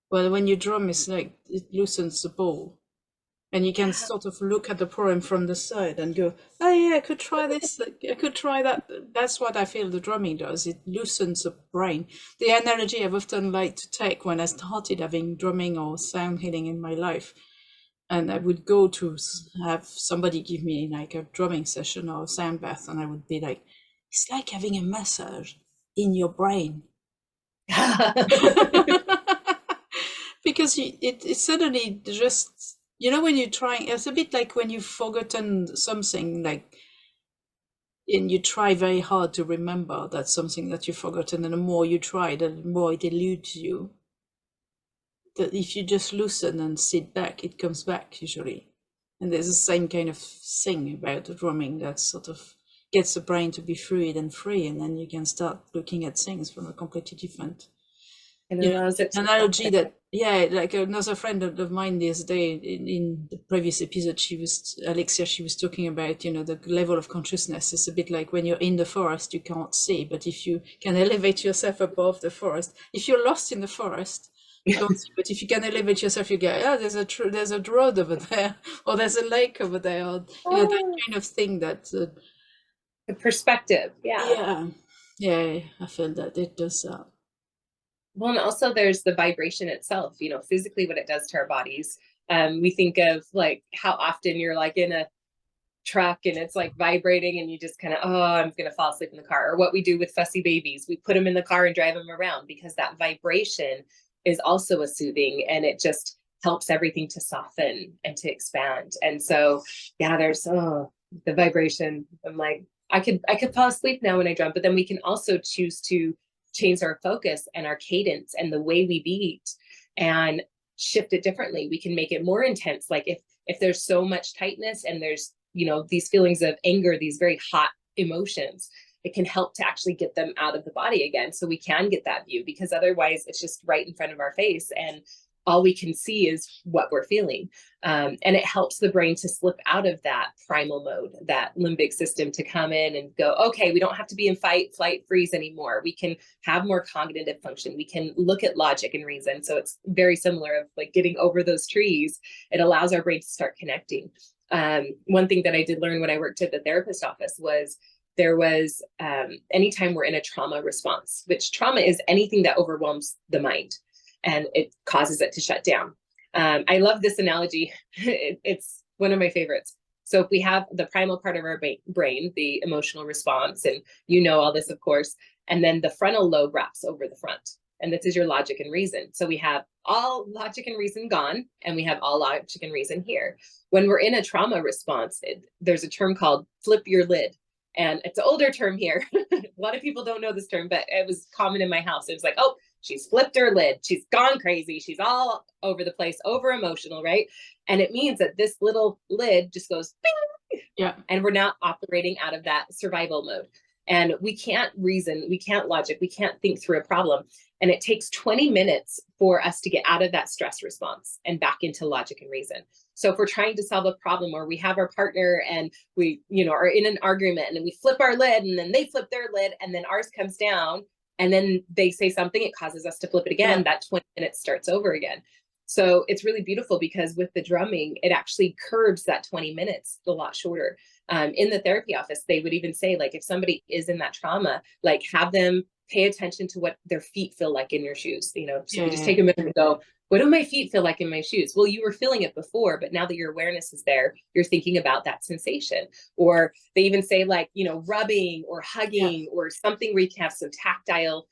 Well, when you drum, it's like it loosens the ball, and you can sort of look at the problem from the side and go, oh yeah, I could try this, I could try that. That's what I feel the drumming does. It loosens the brain. The analogy I've often liked to take when I started having drumming or sound healing in my life, and I would go to have somebody give me like a drumming session or a sound bath, and I would be like, it's like having a massage in your brain. Because it suddenly just, when you're trying, it's a bit like when you've forgotten something, like, and you try very hard to remember that's something that you've forgotten, and the more you try, the more it eludes you. That if you just loosen and sit back, it comes back usually. And there's the same kind of thing about the drumming that sort of gets the brain to be fluid and free, and then you can start looking at things from a completely different analogy. That, yeah, like another friend of mine the other day in the previous episode, Alexia, she was talking about, the level of consciousness is a bit like when you're in the forest, you can't see, but if you can elevate yourself above the forest, if you're lost in the forest, you can't see, but if you can elevate yourself, you go, oh, there's a road over there, or there's a lake over there, or that kind of thing. That the perspective, yeah, I feel that it does that. Well, and also there's the vibration itself, physically what it does to our bodies. We think of like how often you're like in a truck and it's like vibrating and you just kind of, oh, I'm going to fall asleep in the car. Or what we do with fussy babies, we put them in the car and drive them around, because that vibration is also a soothing, and it just helps everything to soften and to expand. And so, yeah, there's the vibration. I'm like, I could fall asleep now when I drum, but then we can also choose to change our focus and our cadence and the way we beat and shift it differently. We can make it more intense. Like if there's so much tightness and there's, these feelings of anger, these very hot emotions, it can help to actually get them out of the body again. So we can get that view, because otherwise it's just right in front of our face and all we can see is what we're feeling. And it helps the brain to slip out of that primal mode, that limbic system, to come in and go, okay, we don't have to be in fight, flight, freeze anymore. We can have more cognitive function. We can look at logic and reason. So it's very similar of like getting over those trees. It allows our brain to start connecting. One thing that I did learn when I worked at the therapist office was there was anytime we're in a trauma response, which trauma is anything that overwhelms the mind and it causes it to shut down. I love this analogy. It's one of my favorites. So if we have the primal part of our brain, the emotional response, and all this, of course, and then the frontal lobe wraps over the front. And this is your logic and reason. So we have all logic and reason gone, and we have all logic and reason here. When we're in a trauma response, there's a term called flip your lid. And it's an older term here. A lot of people don't know this term, but it was common in my house. It was like, oh, she's flipped her lid. She's gone crazy. She's all over the place, over emotional, right? And it means that this little lid just goes, bing, yeah. And we're not operating out of that survival mode. And we can't reason, we can't logic, we can't think through a problem. And it takes 20 minutes for us to get out of that stress response and back into logic and reason. So if we're trying to solve a problem, or we have our partner and we, are in an argument, and then we flip our lid and then they flip their lid and then ours comes down and then they say something, it causes us to flip it again. That 20 minutes starts over again. So it's really beautiful, because with the drumming, it actually curbs that 20 minutes a lot shorter. In the therapy office, they would even say, like, if somebody is in that trauma, like, have them pay attention to what their feet feel like in your shoes. So you just take a minute and go, what do my feet feel like in my shoes? Well, you were feeling it before, but now that your awareness is there, you're thinking about that sensation. Or they even say, like, rubbing or hugging or something where you can have some tactile,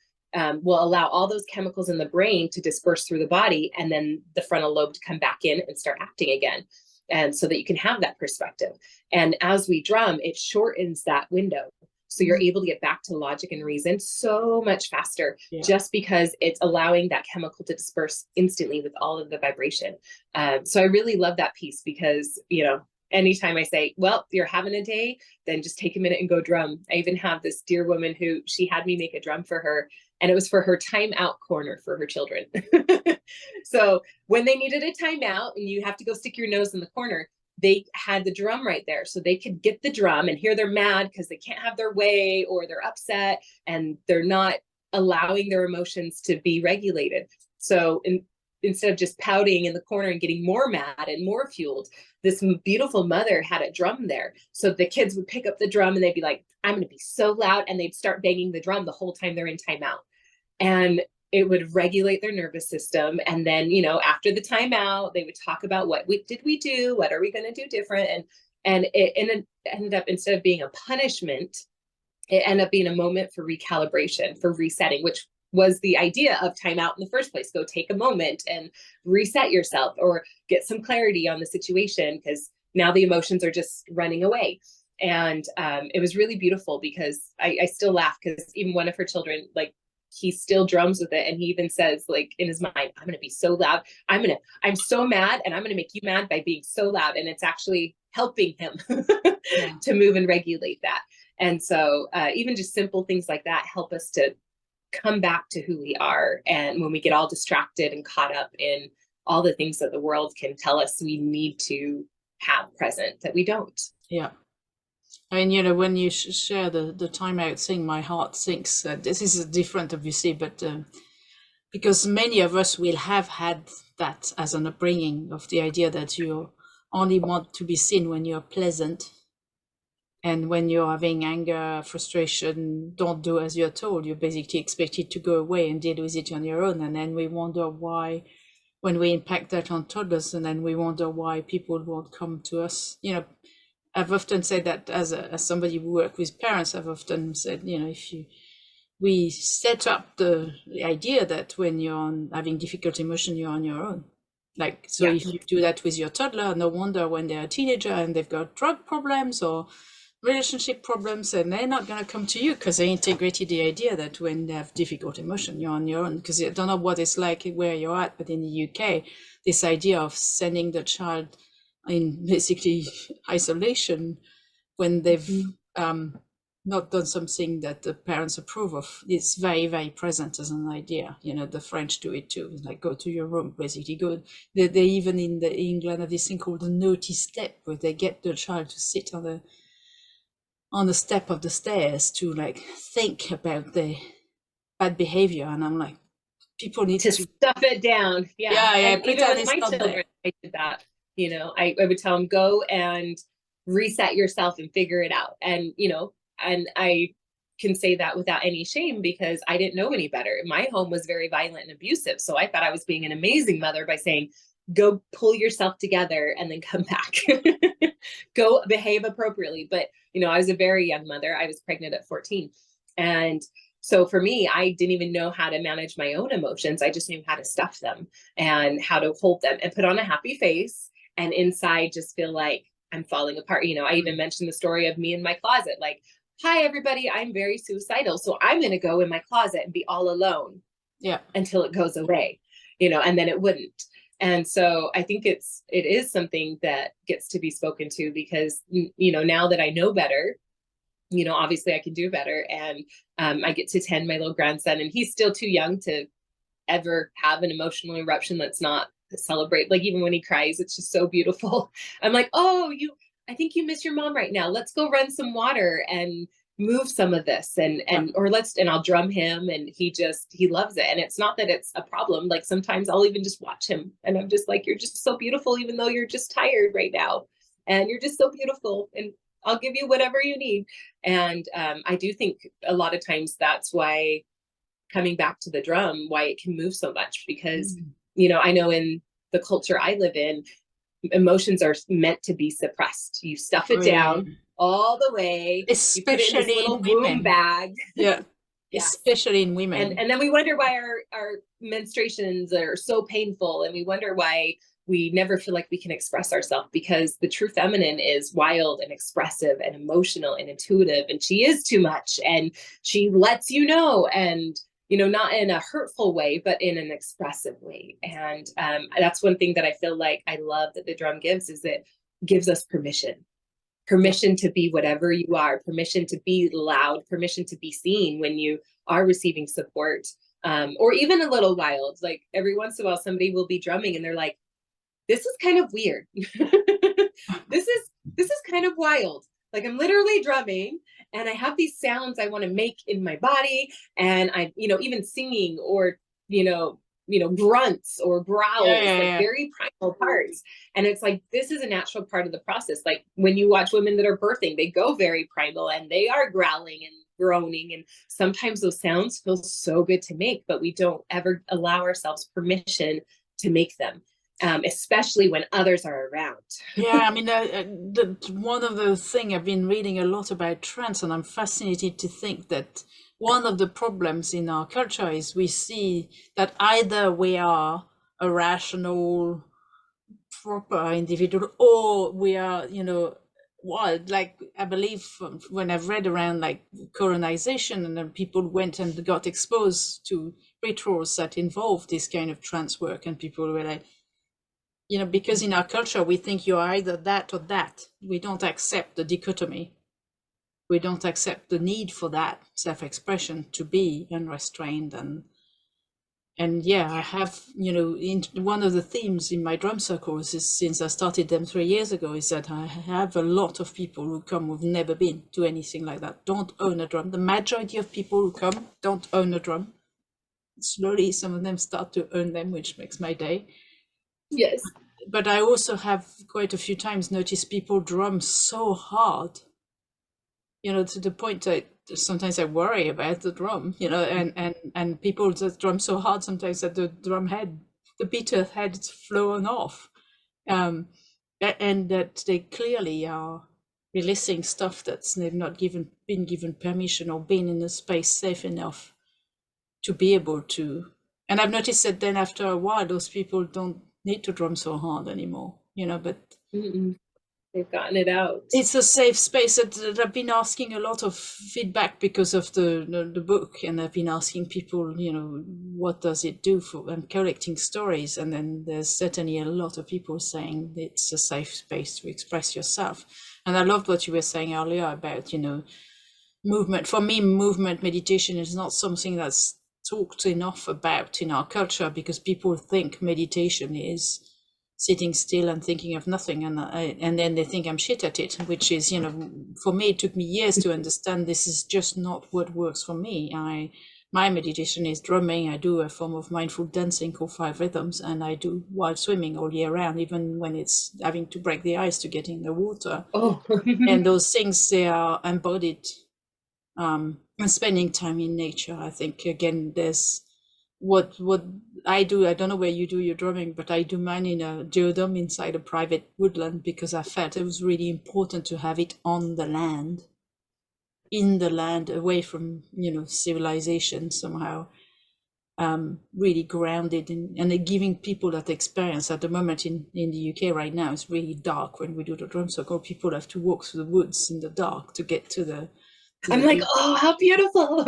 will allow all those chemicals in the brain to disperse through the body, and then the frontal lobe to come back in and start acting again. And so that you can have that perspective. And as we drum, it shortens that window. So you're able to get back to logic and reason so much faster, just because it's allowing that chemical to disperse instantly with all of the vibration. So I really love that piece, because, anytime I say, well, you're having a day, then just take a minute and go drum. I even have this dear woman who, she had me make a drum for her, and it was for her timeout corner for her children. So when they needed a timeout and you have to go stick your nose in the corner, they had the drum right there, so they could get the drum, and here they're mad because they can't have their way, or they're upset and they're not allowing their emotions to be regulated. So instead of just pouting in the corner and getting more mad and more fueled, this beautiful mother had a drum there. So the kids would pick up the drum and they'd be like, I'm going to be so loud. And they'd start banging the drum the whole time they're in timeout. And it would regulate their nervous system. And then, after the timeout, they would talk about what did we do? What are we going to do different? And it ended up, instead of being a punishment, it ended up being a moment for recalibration, for resetting, which was the idea of timeout in the first place. Go take a moment and reset yourself, or get some clarity on the situation, because now the emotions are just running away. And it was really beautiful, because I still laugh, because even one of her children, like, he still drums with it. And he even says, like, in his mind, I'm going to be so loud. I'm so mad, and I'm going to make you mad by being so loud. And it's actually helping him to move and regulate that. And so even just simple things like that help us to come back to who we are. And when we get all distracted and caught up in all the things that the world can tell us we need to have present, that we don't. Yeah. I mean, when you share the timeout thing, my heart sinks. This is different, obviously, but because many of us will have had that as an upbringing, of the idea that you only want to be seen when you're pleasant. And when you're having anger, frustration, don't do as you're told. You're basically expected to go away and deal with it on your own. And then we wonder why, when we impact that on toddlers, and then we wonder why people won't come to us. I've often said that as somebody who works with parents, I've often said, we set up the idea that when you're having difficult emotion, you're on your own. If you do that with your toddler, no wonder when they're a teenager and they've got drug problems or relationship problems, and they're not going to come to you, because they integrated the idea that when they have difficult emotion, you're on your own. Because I don't know what it's like where you're at, but in the UK, this idea of sending the child in basically isolation when they've not done something that the parents approve of, it's very, very present as an idea. The French do it too. It's like, go to your room, basically. They even in England have this thing called the naughty step, where they get the child to sit on the step of the stairs to think about the bad behavior. And I'm like, people need to stuff it down. Yeah. And even with my children, I did that. I would tell them, go and reset yourself and figure it out. And, and I can say that without any shame, because I didn't know any better. My home was very violent and abusive. So I thought I was being an amazing mother by saying, go pull yourself together and then come back. Go behave appropriately. But, I was a very young mother. I was pregnant at 14. And so for me, I didn't even know how to manage my own emotions. I just knew how to stuff them and how to hold them and put on a happy face, and inside just feel like I'm falling apart. I even mentioned the story of me in my closet, like, hi, everybody, I'm very suicidal. So I'm going to go in my closet and be all alone until it goes away, and then it wouldn't. And so I think it is something that gets to be spoken to, because, now that I know better, obviously I can do better. And I get to tend my little grandson, and he's still too young to ever have an emotional eruption that's not celebrate. Like, even when he cries, it's just so beautiful. I'm like, oh, I think you miss your mom right now. Let's go run some water and move some of this, and I'll drum him, and he loves it. And it's not that it's a problem. Like, sometimes I'll even just watch him, and I'm just like, you're just so beautiful, even though you're just tired right now, and you're just so beautiful, and I'll give you whatever you need. And I do think a lot of times that's why, coming back to the drum, why it can move so much, because I know in the culture I live in, emotions are meant to be suppressed. You stuff it down all the way, especially you put it in this little womb bag. Especially in women. And then we wonder why our menstruations are so painful, and we wonder why we never feel like we can express ourselves, because the true feminine is wild and expressive and emotional and intuitive, and she is too much, and she lets and not in a hurtful way, but in an expressive way. And that's one thing that I feel like I love that the drum gives, is it gives us permission to be whatever you are, permission to be loud, permission to be seen when you are receiving support, or even a little wild. Like, every once in a while, somebody will be drumming and they're like, this is kind of weird. This is kind of wild. Like, I'm literally drumming and I have these sounds I want to make in my body, and I, even singing, or grunts or Yeah, growls, yeah, like yeah. very primal parts. And it's like, this is a natural part of the process. Like when you watch women that are birthing, they go very primal and they are growling and groaning. And sometimes those sounds feel so good to make, but we don't ever allow ourselves permission to make them, especially when others are around. Yeah, I mean, one of the thing I've been reading a lot about trance, and I'm fascinated to think that one of the problems in our culture is we see that either we are a rational, proper individual, or we are, wild. Like, I believe when I've read around like colonization, and then people went and got exposed to rituals that involved this kind of trance work, and people were like, because in our culture, we think you're either that or that. We don't accept the dichotomy. We don't accept the need for that self-expression to be unrestrained. And yeah, I have, one of the themes in my drum circles is, since I started them 3 years ago, is that I have a lot of people who come who've never been to anything like that, don't own a drum. The majority of people who come don't own a drum. Slowly, some of them start to own them, which makes my day. Yes. But I also have quite a few times noticed people drum so hard, to the point that sometimes I worry about the drum, and people just drum so hard sometimes that the drum head, the beater head's flown off, and that they clearly are releasing stuff that's they've not been given permission or been in a space safe enough to be able to. And I've noticed that then after a while, those people don't need to drum so hard anymore, but Mm-mm. They've gotten it out. it's a safe space that I've been asking a lot of feedback because of the book, and I've been asking people, what does it do for, and collecting stories, and then there's certainly a lot of people saying it's a safe space to express yourself. And I loved what you were saying earlier about, movement. For me, movement meditation is not something that's talked enough about in our culture, because people think meditation is sitting still and thinking of nothing, and then they think I'm shit at it, which is, for me, it took me years to understand this is just not what works for me. My meditation is drumming. I do a form of mindful dancing called 5 rhythms, and I do wild swimming all year round, even when it's having to break the ice to get in the water. Oh. And those things, they are embodied, and spending time in nature. I think, again, there's what I do. I don't know where you do your drumming, but I do mine in a geodome inside a private woodland, because I felt it was really important to have it on the land, in the land, away from civilization somehow, really grounded and giving people that experience. At the moment in the UK right now, it's really dark when we do the drum circle. People have to walk through the woods in the dark to get to the I'm like, oh, how beautiful.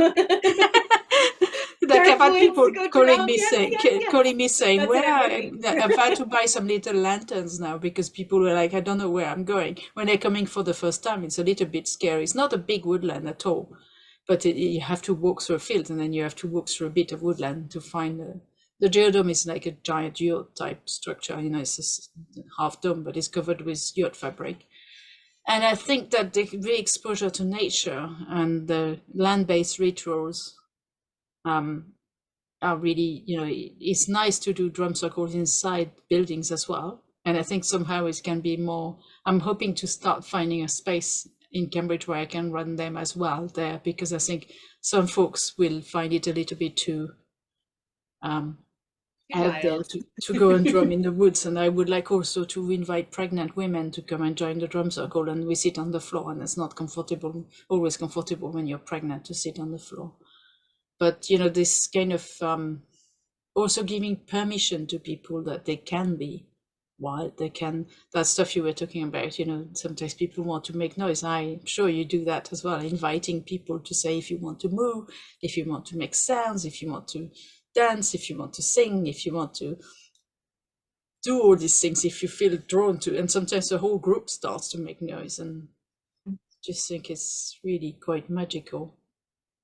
Like, I've had people calling me Yes, saying, yes, yes. calling me saying, That's what where I'm I've had to buy some little lanterns now, because people were like, I don't know where I'm going. When they're coming for the first time, it's a little bit scary. It's not a big woodland at all, but you have to walk through a field, and then you have to walk through a bit of woodland to find the geodome. Is like a giant yurt type structure. It's a half dome, but it's covered with yurt fabric. And I think that the re-exposure to nature and the land-based rituals, are really, it's nice to do drum circles inside buildings as well. And I think somehow it can be more, I'm hoping to start finding a space in Cambridge where I can run them as well there, because I think some folks will find it a little bit too out there to go and drum in the woods. And I would like also to invite pregnant women to come and join the drum circle, and we sit on the floor, and it's not always comfortable when you're pregnant to sit on the floor. But this kind of also giving permission to people that they can be wild, they can, that stuff you were talking about, sometimes people want to make noise. I'm sure you do that as well, inviting people to say, if you want to move, if you want to make sounds, if you want to dance, if you want to sing, if you want to do all these things, if you feel drawn to. And sometimes the whole group starts to make noise, and just think it's really quite magical.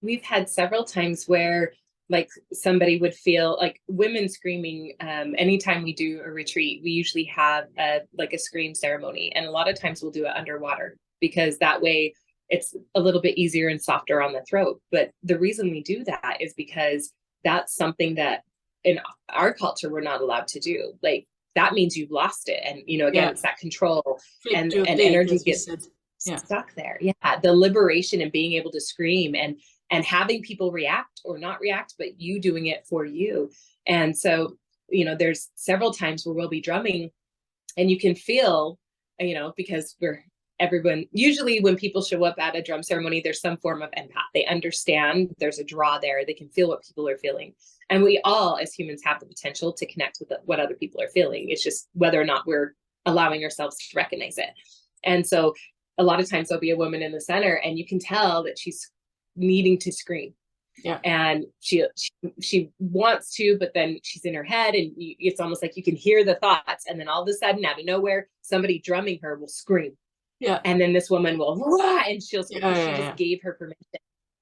We've had several times where like somebody would feel like women screaming. Anytime we do a retreat, we usually have a scream ceremony, and a lot of times we'll do it underwater, because that way it's a little bit easier and softer on the throat. But the reason we do that is because that's something that in our culture we're not allowed to do. Like, that means you've lost it. And, you know, again, Yeah. it's that control, Flipped and your lid, energy as you gets said. Yeah. stuck there. Yeah. The liberation and being able to scream and having people react or not react, but you doing it for you. And so, you know, there's several times where we'll be drumming and you can feel, you know, because everyone, usually when people show up at a drum ceremony, there's some form of empath. They understand there's a draw there. They can feel what people are feeling. And we all, as humans, have the potential to connect with what other people are feeling. It's just whether or not we're allowing ourselves to recognize it. And so a lot of times there'll be a woman in the center and you can tell that she's needing to scream. Yeah. And she wants to, but then she's in her head, and it's almost like you can hear the thoughts. And then all of a sudden, out of nowhere, somebody drumming her will scream. Yeah. And then this woman will, Wah! And she'll scream. Yeah, She just gave her permission.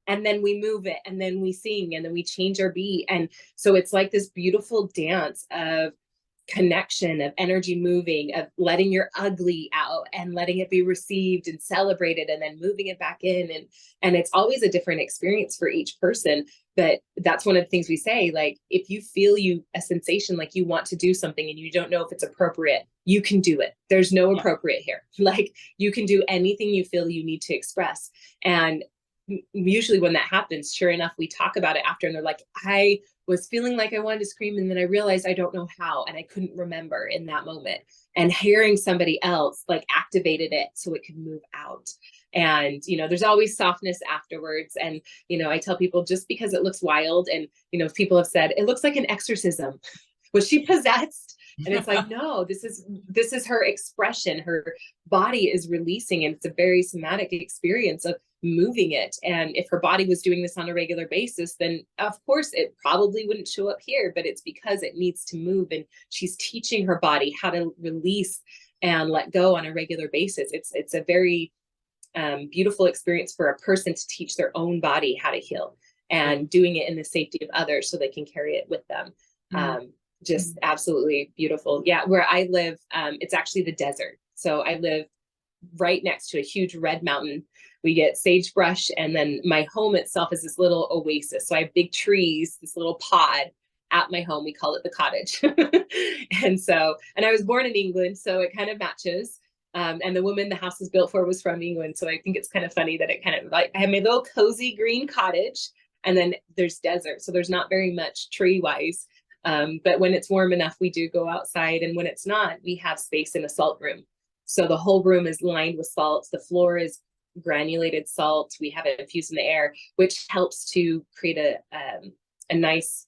And then we move it, and then we sing, and then we change our beat. And so it's like this beautiful dance of connection, of energy moving, of letting your ugly out and letting it be received and celebrated, and then moving it back in. And it's always a different experience for each person. But that's one of the things we say, like, if you feel a sensation like you want to do something and you don't know if it's appropriate, you can do it. There's no appropriate here. Like, you can do anything you feel you need to express. And usually when that happens, sure enough, we talk about it after, and they're like, I was feeling like I wanted to scream, and then I realized I don't know how, and I couldn't remember in that moment. And hearing somebody else like activated it so it could move out. And, you know, there's always softness afterwards. And, you know, I tell people, just because it looks wild, and, you know, people have said, it looks like an exorcism. Was she possessed? And it's like, no, this is her expression. Her body is releasing, and it's a very somatic experience of moving it. And if her body was doing this on a regular basis, then of course it probably wouldn't show up here, but it's because it needs to move, and she's teaching her body how to release and let go on a regular basis. It's a very beautiful experience for a person to teach their own body how to heal, and doing it in the safety of others so they can carry it with them. Just absolutely beautiful. Yeah, where I live, it's actually the desert. So I live right next to a huge red mountain. We get sagebrush, and then my home itself is this little oasis. So I have big trees, this little pod at my home. We call it the cottage. And I was born in England, so it kind of matches. And the woman the house was built for was from England. So I think it's kind of funny that it kind of, like, I have my little cozy green cottage, and then there's desert. So there's not very much tree wise. But when it's warm enough, we do go outside. And when it's not, we have space in a salt room. So the whole room is lined with salt. The floor is granulated salt. We have it infused in the air, which helps to create a nice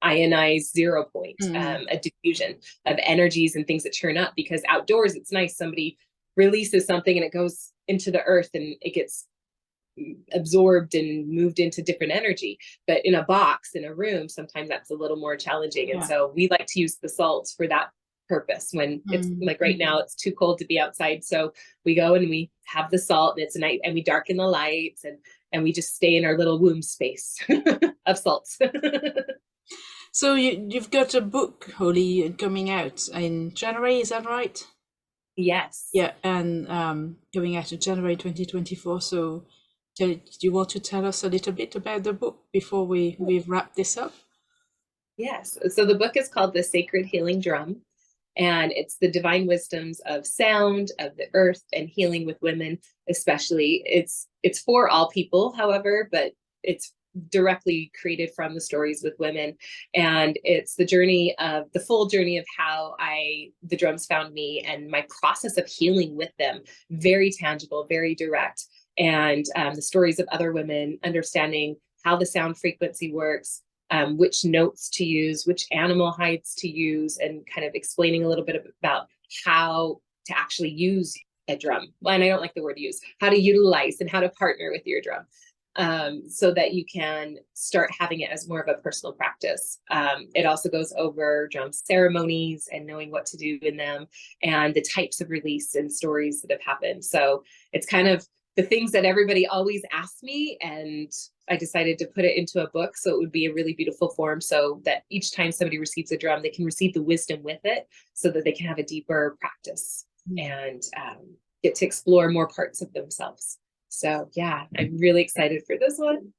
ionized 0 point, a diffusion of energies and things that turn up. Because outdoors, it's nice. Somebody releases something and it goes into the earth and it gets absorbed and moved into different energy. But in a box, in a room, sometimes that's a little more challenging. And so we like to use the salts for that purpose. When it's like right now, it's too cold to be outside. So we go and we have the salt, and it's a night, and we darken the lights, and we just stay in our little womb space of salts. So you've got a book, Hollie, coming out in January, is that right? Yes. Yeah, and coming out in January 2024. So do you want to tell us a little bit about the book before we wrap this up? Yes. So the book is called The Sacred Healing Drum, and it's the divine wisdoms of sound, of the earth, and healing with women, especially. It's for all people, however, but it's directly created from the stories with women. And it's the full journey of how the drums found me, and my process of healing with them. Very tangible, very direct. And the stories of other women, understanding how the sound frequency works, which notes to use, which animal hides to use, and kind of explaining a little bit about how to actually use a drum. And I don't like the word use, how to utilize and how to partner with your drum, so that you can start having it as more of a personal practice. It also goes over drum ceremonies and knowing what to do in them, and the types of release and stories that have happened. So it's kind of the things that everybody always asks me, and I decided to put it into a book so it would be a really beautiful form, so that each time somebody receives a drum, they can receive the wisdom with it, so that they can have a deeper practice and get to explore more parts of themselves. So yeah, I'm really excited for this one.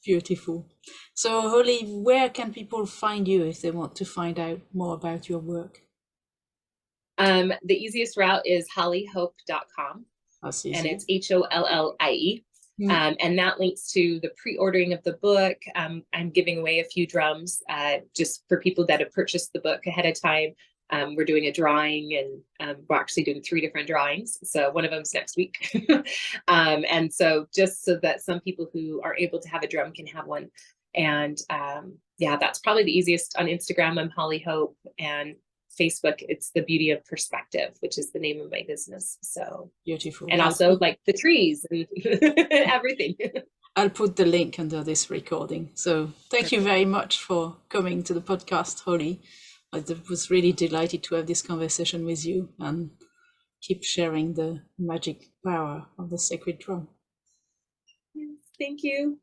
Beautiful. So, Hollie, where can people find you if they want to find out more about your work? The easiest route is holliehope.com, That's and easy. it's HOLLIE. Mm. And that links to the pre-ordering of the book. I'm giving away a few drums just for people that have purchased the book ahead of time. We're doing a drawing, and we're actually doing 3 different drawings. So one of them's next week. And so just so that some people who are able to have a drum can have one. And yeah, that's probably the easiest. On Instagram, I'm Hollie Hope, and Facebook, it's The Beauty of Perspective, which is the name of my business. So Beautiful. and also like the trees and everything. I'll put the link under this recording. So thank you very much for coming to the podcast, Hollie. I was really delighted to have this conversation with you and keep sharing the magic power of the sacred drum. Thank you.